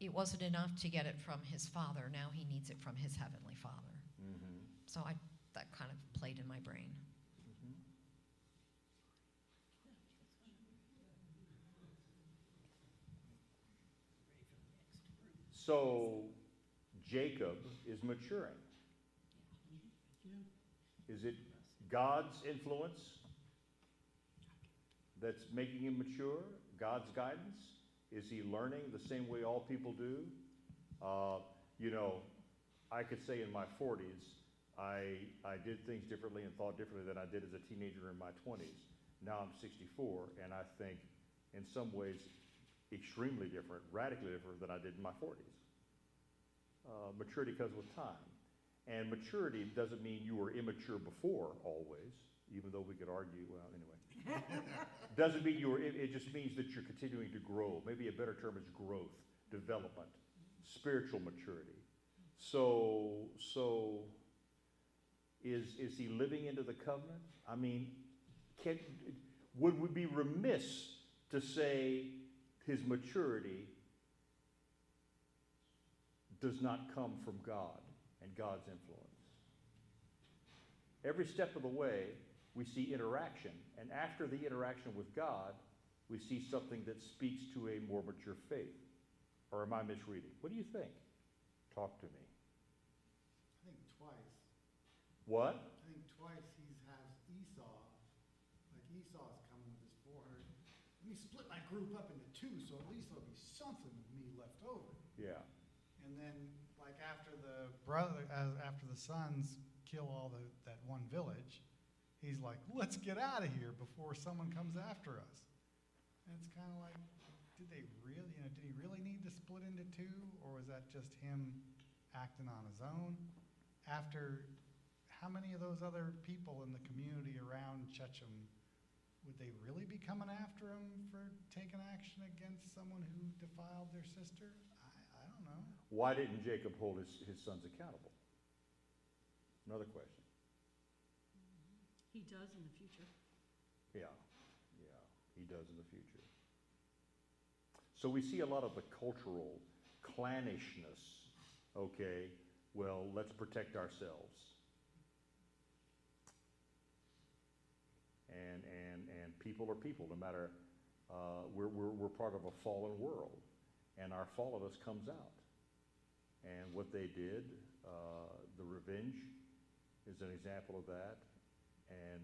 It wasn't enough to get it from his father. Now he needs it from his heavenly Father. So that kind of played in my brain. So Jacob is maturing. Is it God's influence that's making him mature? God's guidance? Is he learning the same way all people do? I could say in my 40s, I did things differently and thought differently than I did as a teenager in my 20s. Now I'm 64, and I think in some ways extremely different, radically different than I did in my 40s. Maturity comes with time. And maturity doesn't mean you were immature before always, even though we could argue, well, anyway. Doesn't mean it just means that you're continuing to grow. Maybe a better term is growth, development, spiritual maturity. So is he living into the covenant? I mean, would we be remiss to say his maturity does not come from God and God's influence? Every step of the way, we see interaction. And after the interaction with God, we see something that speaks to a more mature faith. Or am I misreading? What do you think? Talk to me. I think twice. What? I think twice he has Esau. Like Esau's coming with his 400. Let me split my group up into 2, so at least there'll be something of me left over. Yeah. And then, like after the sons kill all that one village, he's like, let's get out of here before someone comes after us. And it's kind of like, did he really need to split into two, or was that just him acting on his own? After, how many of those other people in the community around Shechem, would they really be coming after him for taking action against someone who defiled their sister? I don't know. Why didn't Jacob hold his sons accountable? Another question. He does in the future. Yeah, he does in the future. So we see a lot of the cultural clannishness, okay? Well, let's protect ourselves. And people are people, no matter, we're part of a fallen world, and our fallenness comes out. And what they did, the revenge is an example of that, and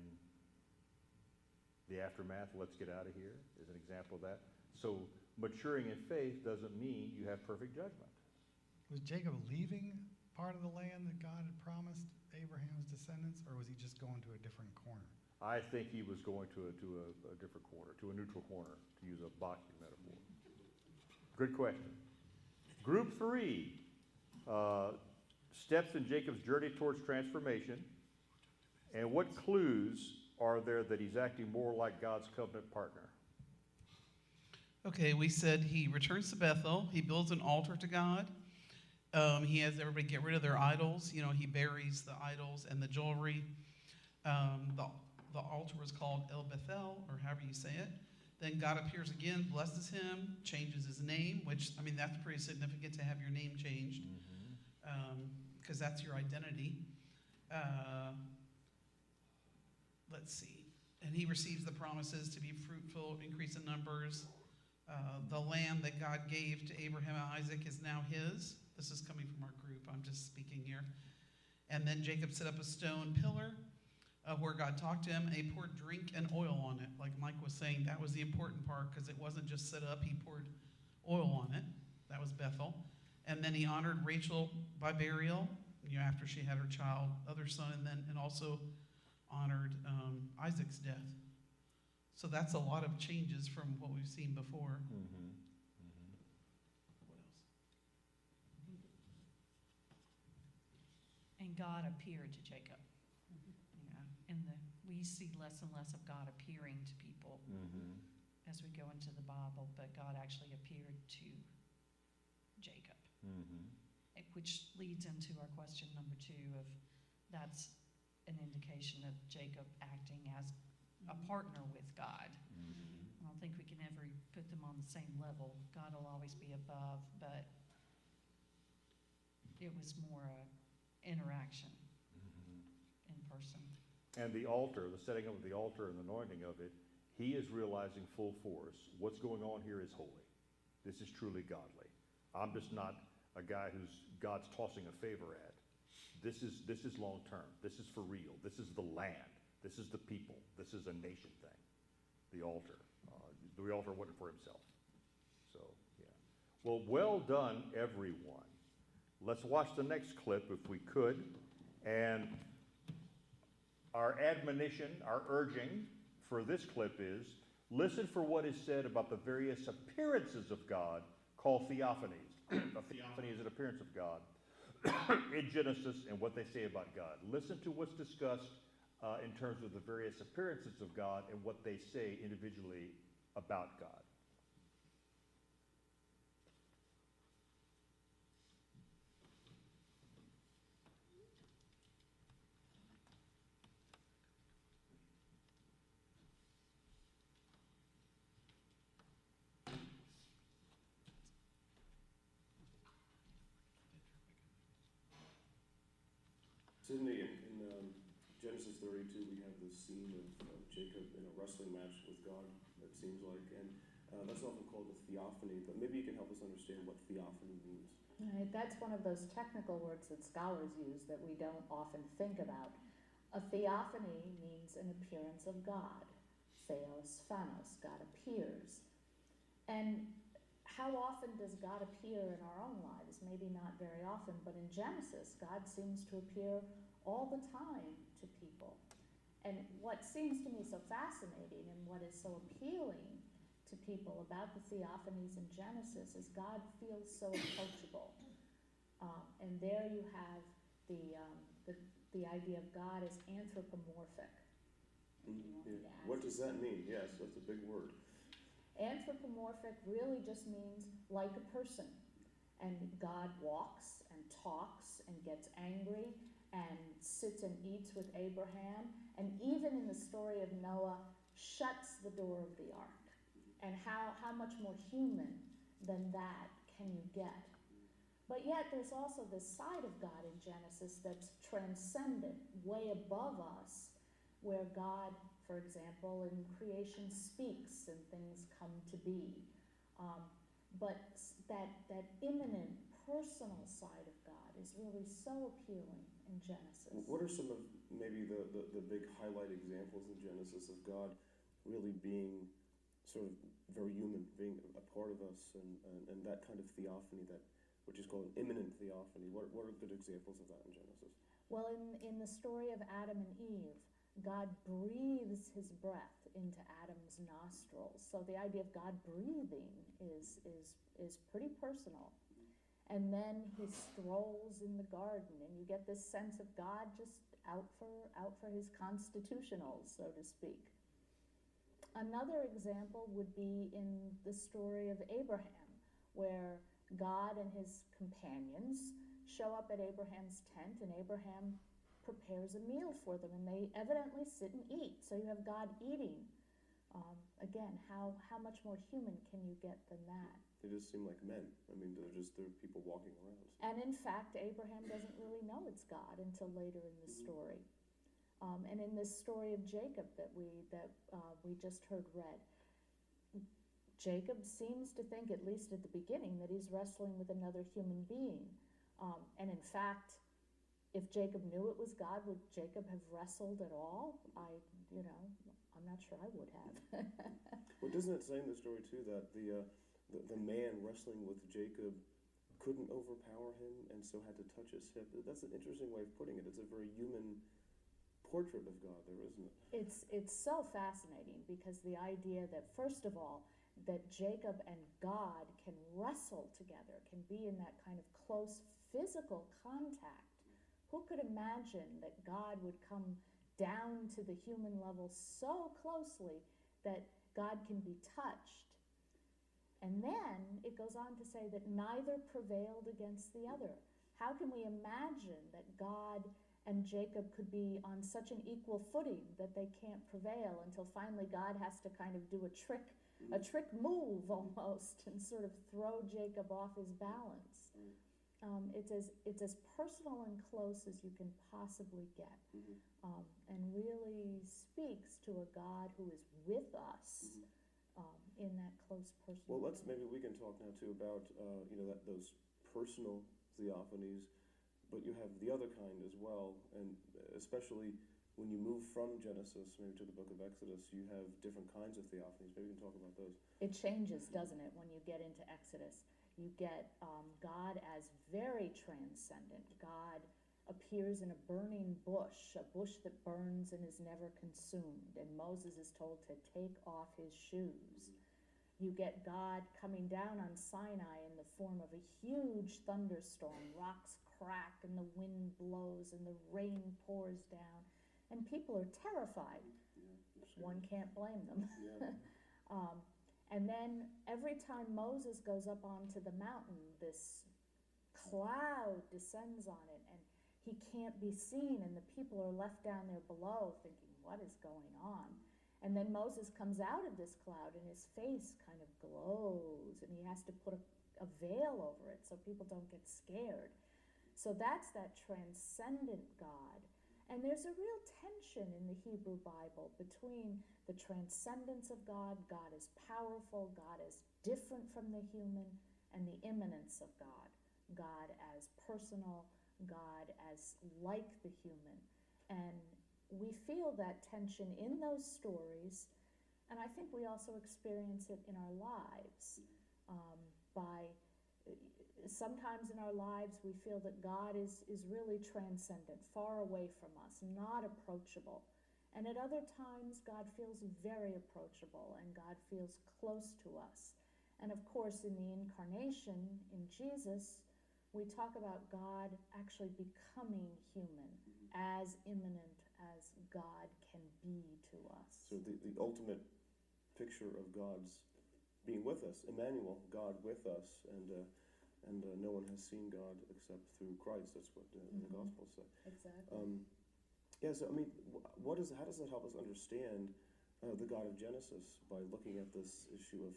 the aftermath, let's get out of here, is an example of that. So maturing in faith doesn't mean you have perfect judgment. Was Jacob leaving part of the land that God had promised Abraham's descendants, or was he just going to a different corner? I think he was going to a different corner, to a neutral corner, to use a boxing metaphor. Good question. Group 3, steps in Jacob's journey towards transformation, and what clues are there that he's acting more like God's covenant partner? Okay, we said he returns to Bethel. He builds an altar to God. He has everybody get rid of their idols. You know, he buries the idols and the jewelry. The altar was called El Bethel, or however you say it. Then God appears again, blesses him, changes his name, which, I mean, that's pretty significant to have your name changed, because that's your identity. Let's see. And he receives the promises to be fruitful, increase in numbers. The land that God gave to Abraham and Isaac is now his. This is coming from our group. I'm just speaking here. And then Jacob set up a stone pillar where God talked to him, and he poured drink and oil on it. Like Mike was saying, that was the important part, because it wasn't just set up. He poured oil on it. That was Bethel. And then he honored Rachel by burial, after she had her other son, and also honored Isaac's death. So that's a lot of changes from what we've seen before. What else? And God appeared to Jacob. We see less and less of God appearing to people as we go into the Bible, but God actually appeared to Jacob, which leads into our question number 2 of that's an indication of Jacob acting as a partner with God. I don't think we can ever put them on the same level. God will always be above, but it was more interaction in person. And the altar, the setting up of the altar and the anointing of it, he is realizing full force, what's going on here is holy. This is truly godly. I'm just not a guy who's God's tossing a favor at. This is long term. This is for real. This is the land. This is the people. This is a nation thing. The altar. The altar wasn't for himself. So, yeah. Well done, everyone. Let's watch the next clip if we could. And our admonition, our urging for this clip is, listen for what is said about the various appearances of God called theophanies. A theophany is an appearance of God in Genesis and what they say about God. Listen to what's discussed in terms of the various appearances of God and what they say individually about God. Sydney, in Genesis 32, we have this scene of Jacob in a wrestling match with God, it seems like, and that's often called a theophany, but maybe you can help us understand what theophany means. Right, that's one of those technical words that scholars use that we don't often think about. A theophany means an appearance of God. Theos, phanos, God appears. And how often does God appear in our own lives? Maybe not very often, but in Genesis, God seems to appear all the time to people. And what seems to me so fascinating and what is so appealing to people about the theophanies in Genesis is God feels so approachable. And there you have the idea of God as anthropomorphic. What does that mean? Yes, that's a big word. Anthropomorphic really just means like a person. And God walks and talks and gets angry and sits and eats with Abraham, and even in the story of Noah, shuts the door of the ark. And how much more human than that can you get? But yet there's also this side of God in Genesis that's transcendent, way above us, where God, for example, in creation speaks and things come to be. But that immanent, personal side of God is really so appealing in Genesis. What are some of maybe the big highlight examples in Genesis of God really being sort of very human, being a part of us, and that kind of theophany, that which is called an immanent theophany? What are good examples of that in Genesis? Well, in the story of Adam and Eve, God breathes his breath into Adam's nostrils. So the idea of God breathing is pretty personal. And then he strolls in the garden, and you get this sense of God just out for his constitutionals, so to speak. Another example would be in the story of Abraham, where God and his companions show up at Abraham's tent, and Abraham prepares a meal for them, and they evidently sit and eat. So you have God eating. Again, how much more human can you get than that? They just seem like men. I mean, they're people walking around. And in fact, Abraham doesn't really know it's God until later in the story. And in this story of Jacob that we just heard read, Jacob seems to think, at least at the beginning, that he's wrestling with another human being. And in fact, if Jacob knew it was God, would Jacob have wrestled at all? I'm not sure I would have. Well, doesn't it say in the story too that the man wrestling with Jacob couldn't overpower him and so had to touch his hip? That's an interesting way of putting it. It's a very human portrait of God there, isn't it? It's so fascinating, because the idea that, first of all, that Jacob and God can wrestle together, can be in that kind of close physical contact. Who could imagine that God would come down to the human level so closely that God can be touched? And then it goes on to say that neither prevailed against the other. How can we imagine that God and Jacob could be on such an equal footing that they can't prevail until finally God has to kind of do a trick move almost, and sort of throw Jacob off his balance? It's as personal and close as you can possibly get, and really speaks to a God who is with us in that close personal. Well, maybe we can talk now too about those personal theophanies, but you have the other kind as well, and especially when you move from Genesis maybe to the book of Exodus, you have different kinds of theophanies. Maybe we can talk about those. It changes, doesn't it, when you get into Exodus? You get God as very transcendent. God appears in a burning bush, a bush that burns and is never consumed, and Moses is told to take off his shoes. You get God coming down on Sinai in the form of a huge thunderstorm. Rocks crack and the wind blows and the rain pours down, and people are terrified. One can't blame them. And then every time Moses goes up onto the mountain, this cloud descends on it, and he can't be seen, and the people are left down there below thinking, what is going on? And then Moses comes out of this cloud, and his face kind of glows, and he has to put a veil over it so people don't get scared. So that's that transcendent God. And there's a real tension in the Hebrew Bible between the transcendence of God, God is powerful, God is different from the human, and the immanence of God, God as personal, God as like the human. And we feel that tension in those stories, and I think we also experience it in our lives. Sometimes in our lives we feel that God is really transcendent, far away from us, not approachable. And at other times, God feels very approachable and God feels close to us. And of course, in the incarnation, in Jesus, we talk about God actually becoming human, as immanent as God can be to us. So the ultimate picture of God's being with us, Emmanuel, God with us, and no one has seen God except through Christ. That's what the Gospels say. Exactly. Yeah, so I mean, how does that help us understand the God of Genesis by looking at this issue of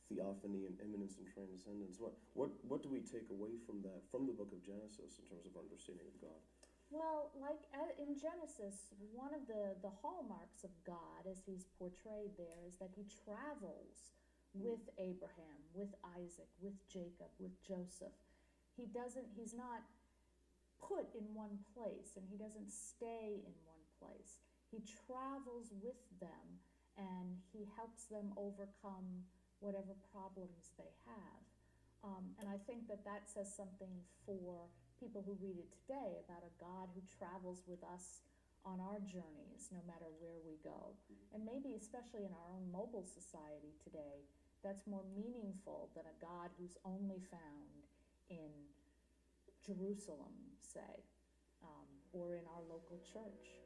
theophany and immanence and transcendence? What do we take away from that, from the book of Genesis, in terms of our understanding of God? Well, like in Genesis, one of the hallmarks of God, as he's portrayed there, is that he travels with Abraham, with Isaac, with Jacob, with Joseph. He's not put in one place, and he doesn't stay in one place. He travels with them, and he helps them overcome whatever problems they have. And I think that says something for people who read it today about a God who travels with us on our journeys, no matter where we go. And maybe especially in our own mobile society today, that's more meaningful than a God who's only found in Jerusalem, say, or in our local church.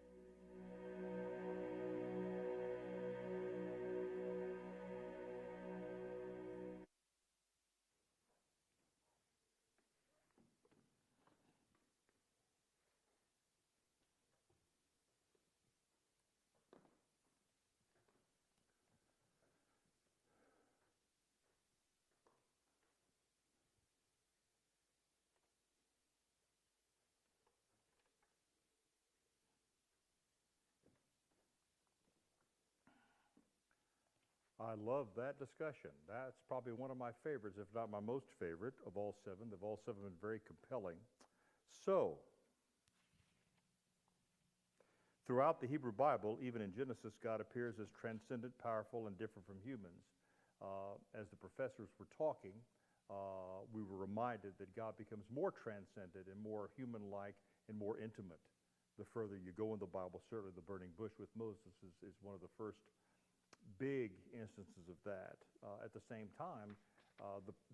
I love that discussion. That's probably one of my favorites, if not my most favorite of all seven. They've all seven been very compelling. So, throughout the Hebrew Bible, even in Genesis, God appears as transcendent, powerful, and different from humans. As the professors were talking, we were reminded that God becomes more transcendent and more human-like and more intimate the further you go in the Bible. Certainly the burning bush with Moses is one of the first big instances of that. At the same time,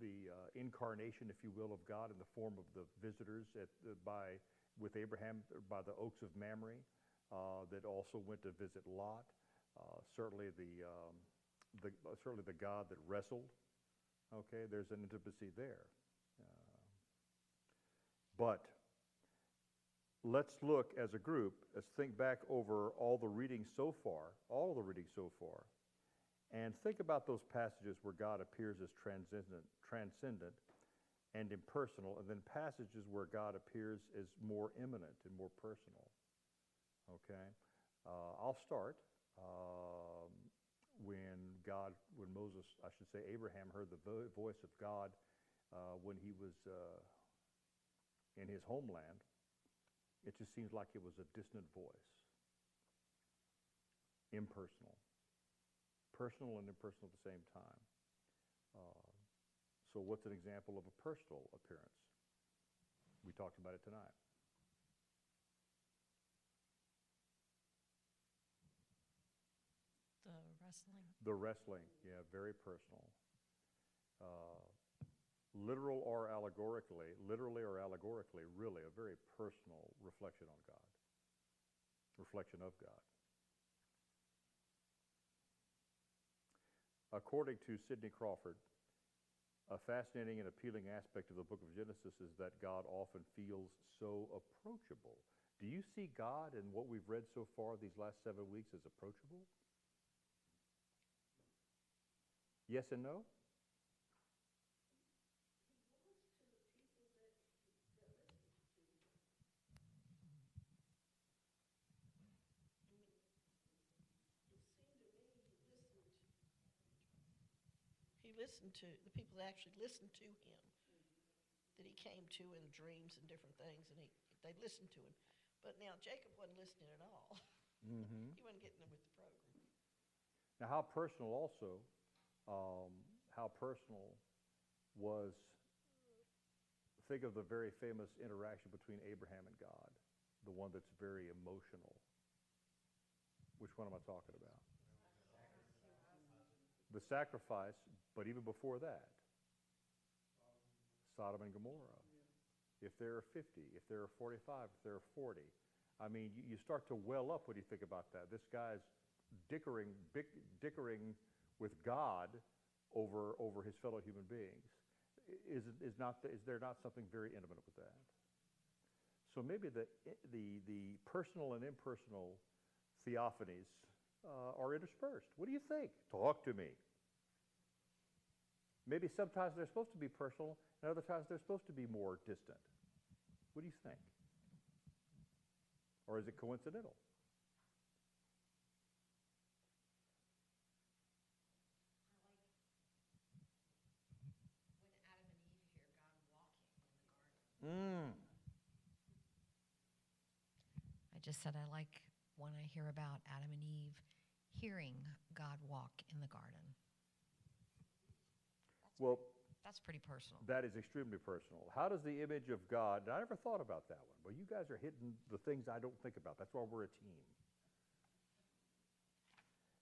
the incarnation, if you will, of God in the form of the visitors with Abraham by the oaks of Mamre that also went to visit Lot. Certainly the God that wrestled. Okay, there's an intimacy there. But let's look as a group, let's think back over all the readings so far, and think about those passages where God appears as transcendent and impersonal, and then passages where God appears as more immanent and more personal. Okay? I'll start when Abraham heard the voice of God when he was in his homeland. It just seems like it was a distant voice. Impersonal. Personal and impersonal at the same time. So what's an example of a personal appearance? We talked about it tonight. The wrestling, yeah, very personal. Literally or allegorically, really a very personal reflection on God. Reflection of God. According to Sidney Crawford, a fascinating and appealing aspect of the book of Genesis is that God often feels so approachable. Do you see God in what we've read so far these last 7 weeks as approachable? Yes and no? Listened to the people that actually listened to him, that he came to in dreams and different things, and they listened to him. But now Jacob wasn't listening at all. Mm-hmm. He wasn't getting them with the program. Now, how personal was, think of the very famous interaction between Abraham and God, the one that's very emotional. Which one am I talking about? The sacrifice, but even before that, Sodom and Gomorrah. If there are 50, if there are 45, if there are 40. I mean, you start to well up when you think about that. This guy's dickering with God over his fellow human beings. Is there not something very intimate with that? So maybe the personal and impersonal theophanies are interspersed. What do you think? Talk to me. Maybe sometimes they're supposed to be personal, and other times they're supposed to be more distant. What do you think? Or is it coincidental? I just said I like when I hear about Adam and Eve hearing God walk in the garden. Well, that's pretty personal. That is extremely personal. How does the image of God, and I never thought about that one, but you guys are hitting the things I don't think about. That's why we're a team.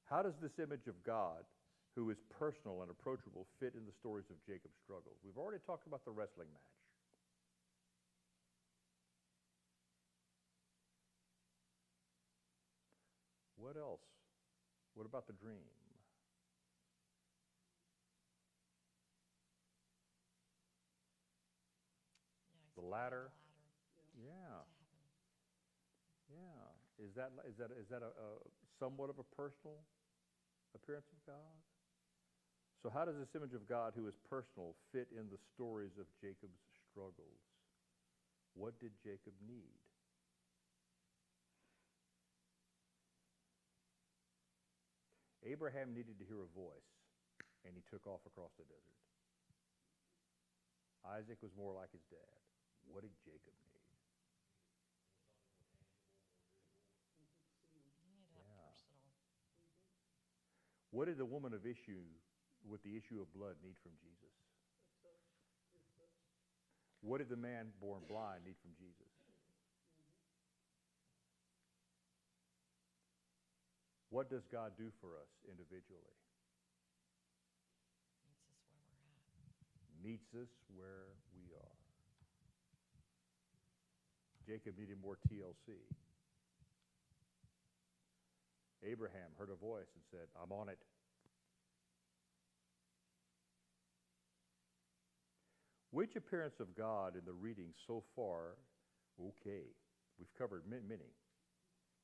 How does this image of God, who is personal and approachable, fit in the stories of Jacob's struggles? We've already talked about the wrestling match. What else? What about the dream? The ladder. Yeah. Yeah. Is that a somewhat of a personal appearance of God? So how does this image of God, who is personal, fit in the stories of Jacob's struggles? What did Jacob need? Abraham needed to hear a voice, and he took off across the desert. Isaac was more like his dad. What did Jacob need? What did the woman of issue with the issue of blood need from Jesus? What did the man born blind need from Jesus? What does God do for us individually? Meets us where we are. Jacob needed more TLC. Abraham heard a voice and said, I'm on it. Which appearance of God in the reading so far? Okay, we've covered many.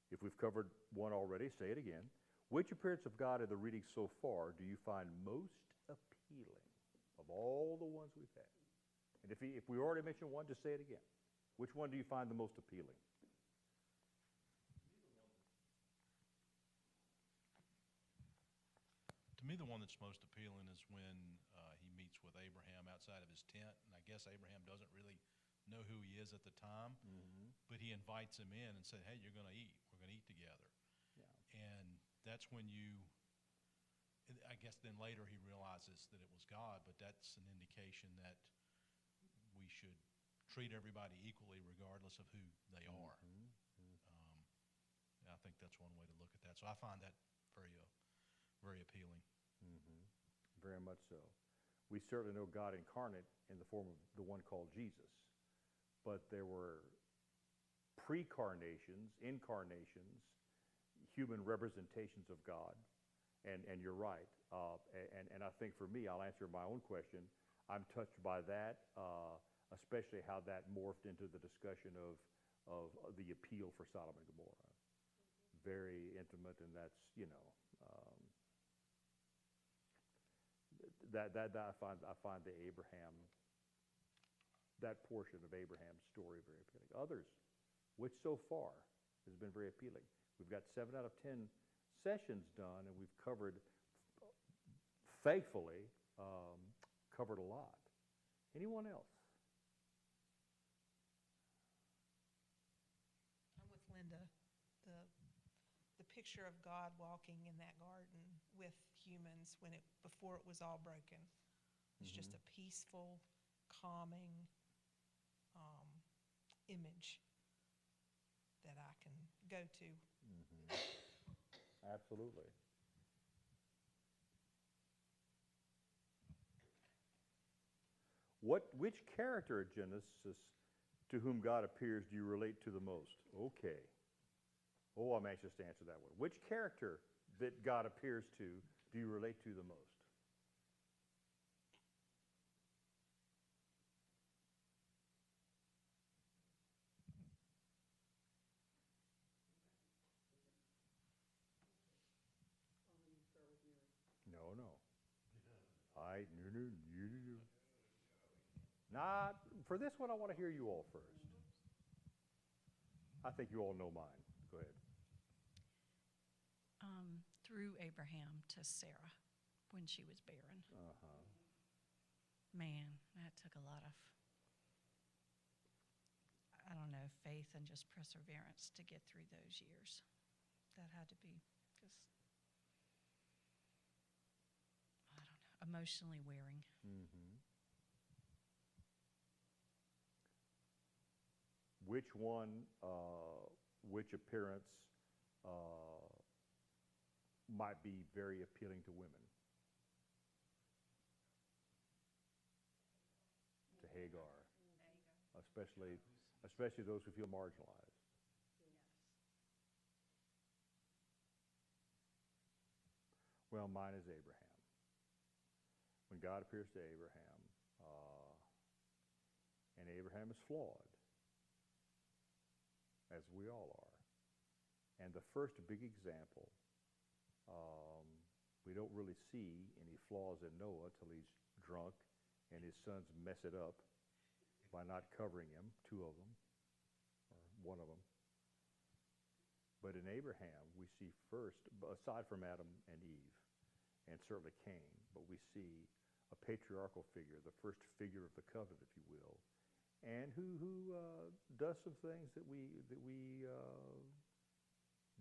If we've covered one already, say it again. Which appearance of God in the reading so far do you find most appealing of all the ones we've had? And if we already mentioned one, just say it again. Which one do you find the most appealing? To me, the one that's most appealing is when he meets with Abraham outside of his tent, and I guess Abraham doesn't really know who he is at the time, but he invites him in and said, hey, you're going to eat. We're going to eat together. Yeah. And that's when I guess then later he realizes that it was God, but that's an indication that we should treat everybody equally regardless of who they are. I think that's one way to look at that. So I find that very appealing. Very much so. We certainly know God incarnate in the form of the one called Jesus, but there were pre-carnations, incarnations, human representations of God, and you're right. And I think for me, I'll answer my own question. I'm touched by that, especially how that morphed into the discussion of the appeal for Sodom and Gomorrah. Very intimate, and that's, that I find the Abraham, that portion of Abraham's story very appealing. Others, which so far has been very appealing. We've got 7 out of 10 sessions done, and we've covered, thankfully, covered a lot. Anyone else? I'm with Linda. The picture of God walking in that garden with humans before it was all broken. It's just a peaceful, calming image that I can go to. Absolutely. Which character of Genesis to whom God appears do you relate to the most? Okay. Oh, I'm anxious to answer that one. Which character that God appears to do you relate to the most? No, no. No. Not for this one. I want to hear you all first. I think you all know mine. Go ahead. Through Abraham to Sarah when she was barren. Uh-huh. Man, that took a lot of, I don't know, faith and just perseverance to get through those years. That had to be just, I don't know, emotionally wearing. Mm-hmm. Which one, which appearance might be very appealing to women? To Hagar, especially those who feel marginalized. Well, mine is Abraham. When God appears to Abraham, and Abraham is flawed, as we all are. And the first big example, we don't really see any flaws in Noah till he's drunk and his sons mess it up by not covering him, two of them, or one of them. But in Abraham, we see first, aside from Adam and Eve, and certainly Cain, but we see a patriarchal figure, the first figure of the covenant, if you will, and who does some things that we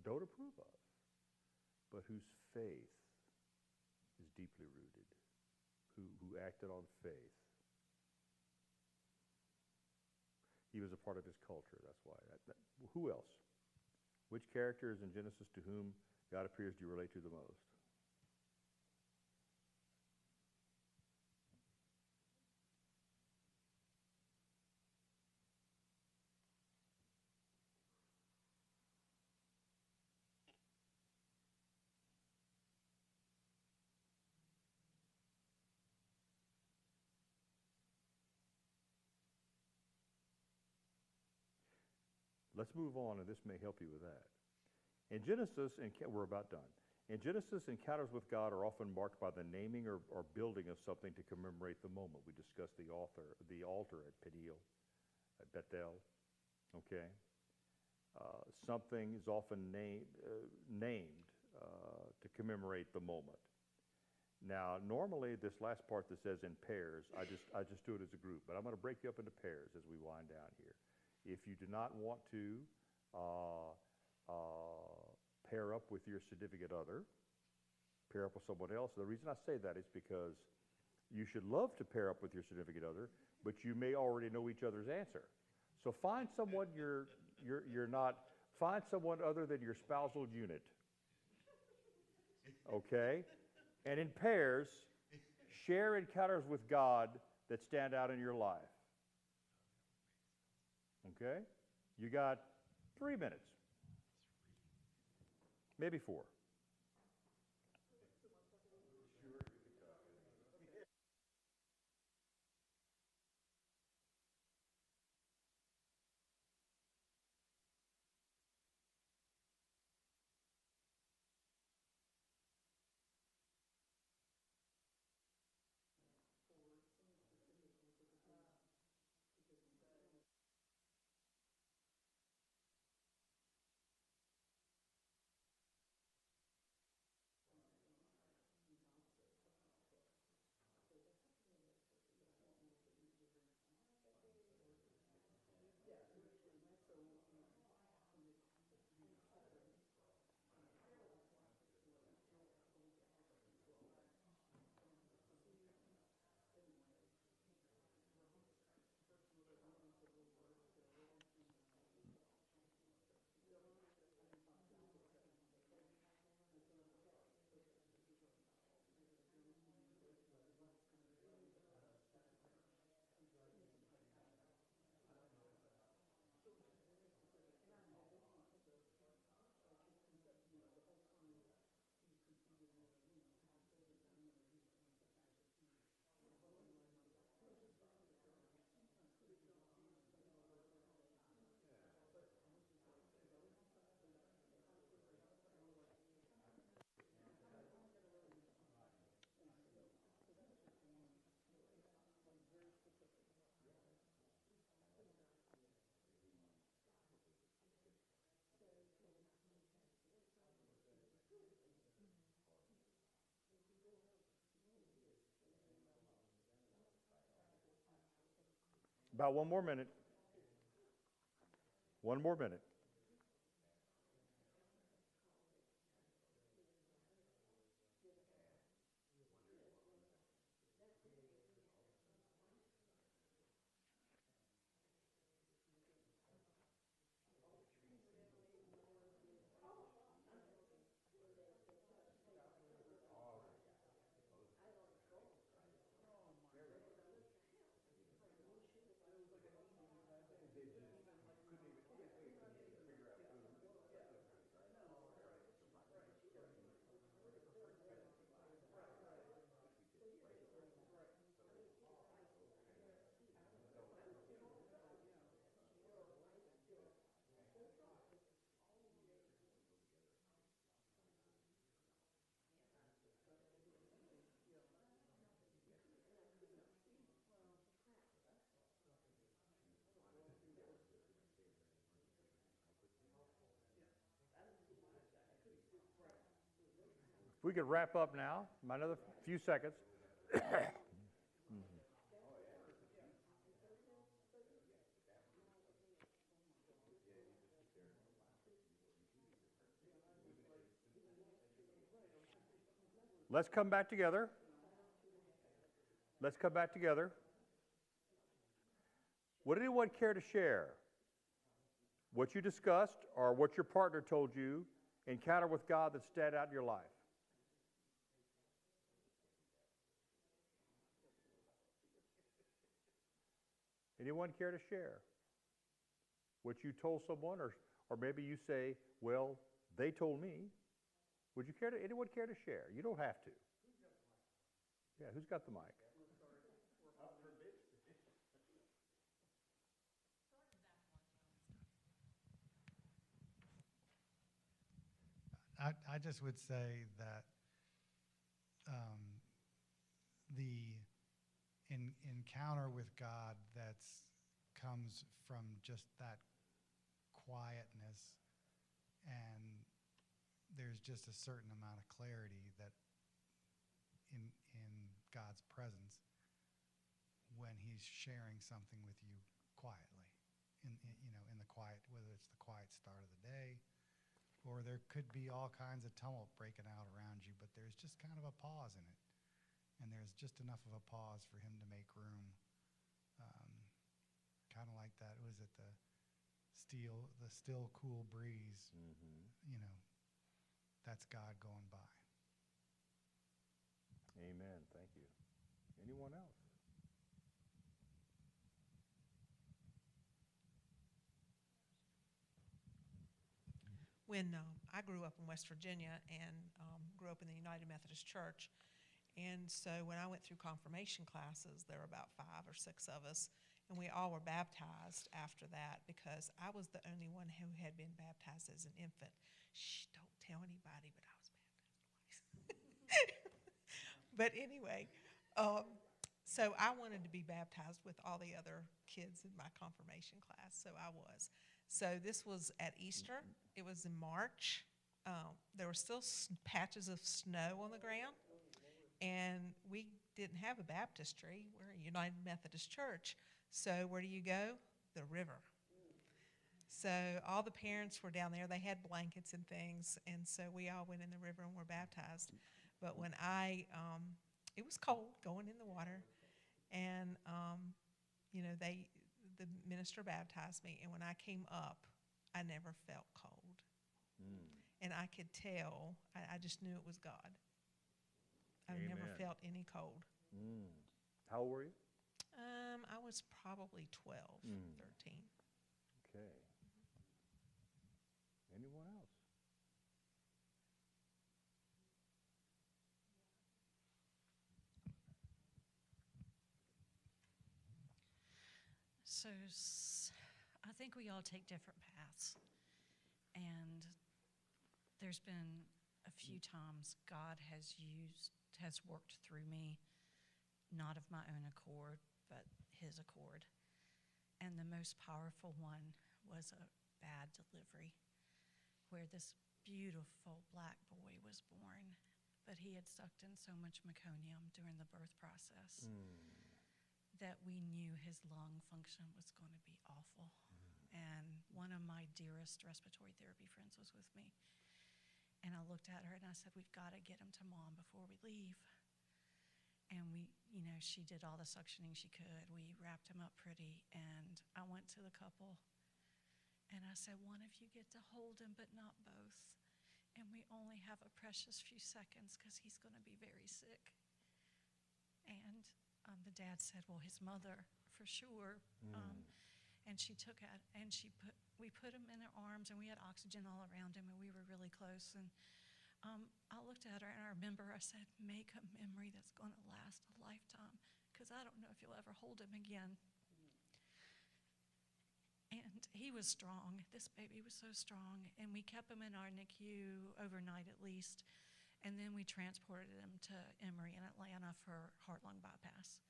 don't approve of, but whose faith is deeply rooted, who acted on faith. He was a part of his culture, that's why. Who else? Which characters in Genesis to whom God appears do you relate to the most? Let's move on, and this may help you with that. In Genesis, we're about done. In Genesis, encounters with God are often marked by the naming or building of something to commemorate the moment. We discussed the altar at Peniel, at Bethel. Okay, something is often named to commemorate the moment. Now, normally, this last part that says in pairs, I just do it as a group, but I'm going to break you up into pairs as we wind down here. If you do not want to pair up with your significant other, pair up with someone else. The reason I say that is because you should love to pair up with your significant other, but you may already know each other's answer. So find someone find someone other than your spousal unit. Okay? And in pairs, share encounters with God that stand out in your life. Okay? You got 3 minutes. Maybe 4. About 1 more minute. 1 more minute. If we could wrap up now, another few seconds. Let's come back together. Let's come back together. Would anyone care to share what you discussed or what your partner told you, encounter with God that stand out in your life? Anyone care to share what you told someone, or maybe you say, well, they told me. Would you care to, anyone care to share? You don't have to. Yeah, who's got the mic? I just would say that the encounter with God comes from just that quietness, and there's just a certain amount of clarity that in God's presence when He's sharing something with you quietly, in the quiet, whether it's the quiet start of the day, or there could be all kinds of tumult breaking out around you, but there's just kind of a pause in it. And there's just enough of a pause for Him to make room. Kind of like that, was it the still cool breeze? Mm-hmm. That's God going by. Amen. Thank you. Anyone else? When I grew up in West Virginia and grew up in the United Methodist Church, and so when I went through confirmation classes, there were about 5 or 6 of us, and we all were baptized after that because I was the only one who had been baptized as an infant. Shh, don't tell anybody, but I was baptized twice. But anyway, so I wanted to be baptized with all the other kids in my confirmation class, so I was. So this was at Easter. It was in March. There were still patches of snow on the ground, and we didn't have a baptistry. We're a United Methodist Church. So where do you go? The river. So all the parents were down there. They had blankets and things, and so we all went in the river and were baptized. But when it was cold going in the water, and the minister baptized me, and when I came up, I never felt cold. And I could tell, I just knew it was God. I never felt any cold. How old were you? I was probably 12, 13. Okay. Anyone else? So I think we all take different paths. And there's been a few times God has worked through me, not of my own accord, but His accord. And the most powerful one was a bad delivery, where this beautiful black boy was born, but he had sucked in so much meconium during the birth process that we knew his lung function was going to be awful. And one of my dearest respiratory therapy friends was with me. And I looked at her and I said, we've got to get him to Mom before we leave. And she did all the suctioning she could. We wrapped him up pretty. And I went to the couple and I said, one of you get to hold him, but not both. And we only have a precious few seconds because he's going to be very sick. And the dad said, well, his mother, for sure. And she took it, and we put him in her arms, and we had oxygen all around him, and we were really close. And I looked at her, and I remember I said, make a memory that's going to last a lifetime, because I don't know if you'll ever hold him again. And he was strong. This baby was so strong. And we kept him in our NICU overnight at least. And then we transported him to Emory in Atlanta for heart-lung bypass.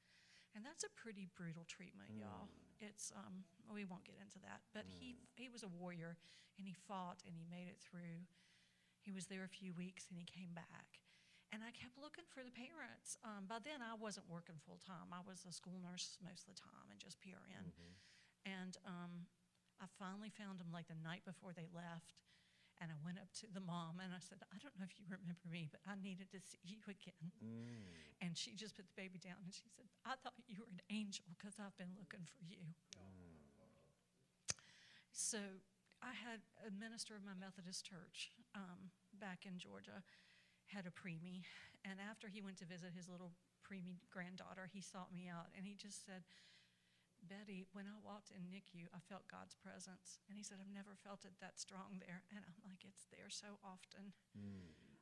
And that's a pretty brutal treatment, y'all. It's, we won't get into that. But he was a warrior, and he fought, and he made it through. He was there a few weeks, and he came back. And I kept looking for the parents. By then, I wasn't working full-time. I was a school nurse most of the time and just PRN. And I finally found them like the night before they left, and I went up to the mom and I said, I don't know if you remember me, but I needed to see you again. And she just put the baby down and she said, I thought you were an angel because I've been looking for you. So I had a minister of my Methodist church back in Georgia, had a preemie, and after he went to visit his little preemie granddaughter, he sought me out and he just said, Betty, when I walked in NICU, I felt God's presence. And he said, I've never felt it that strong there. And I'm like, it's there so often.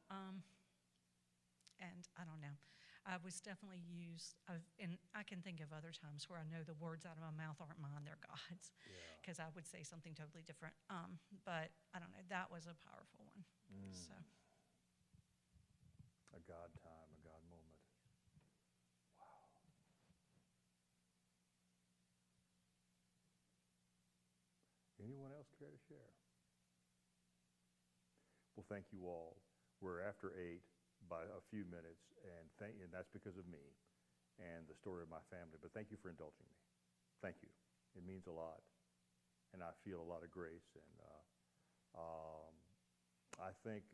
And I don't know. I was definitely used, and I can think of other times where I know the words out of my mouth aren't mine, they're God's. Because I would say something totally different. But I don't know, that was a powerful one. So. A God time, a God moment. Anyone else care to share? Well, thank you all. We're after 8 by a few minutes, and that's because of me and the story of my family. But thank you for indulging me. Thank you. It means a lot, and I feel a lot of grace. And I think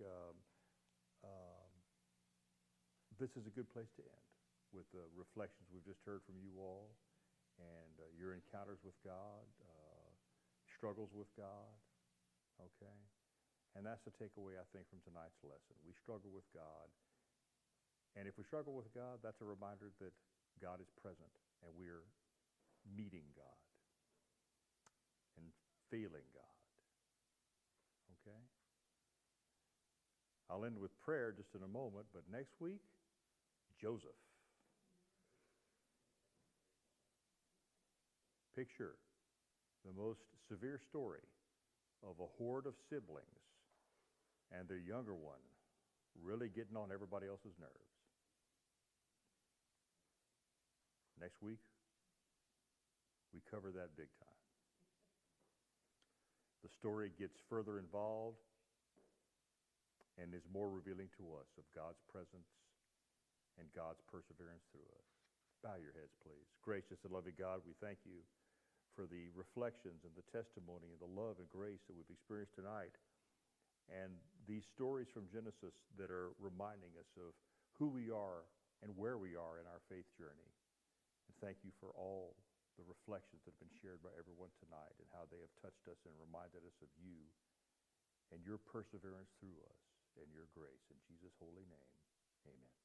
this is a good place to end with the reflections we've just heard from you all and your encounters with God. Struggles with God, okay? And that's the takeaway, I think, from tonight's lesson. We struggle with God. And if we struggle with God, that's a reminder that God is present and we're meeting God and failing God, okay? I'll end with prayer just in a moment, but next week, Joseph. Picture the most severe story of a horde of siblings and their younger one really getting on everybody else's nerves. Next week, we cover that big time. The story gets further involved and is more revealing to us of God's presence and God's perseverance through us. Bow your heads, please. Gracious and loving God, we thank you for the reflections and the testimony and the love and grace that we've experienced tonight, and these stories from Genesis that are reminding us of who we are and where we are in our faith journey. And thank you for all the reflections that have been shared by everyone tonight and how they have touched us and reminded us of you and your perseverance through us and your grace. In Jesus' holy name, amen.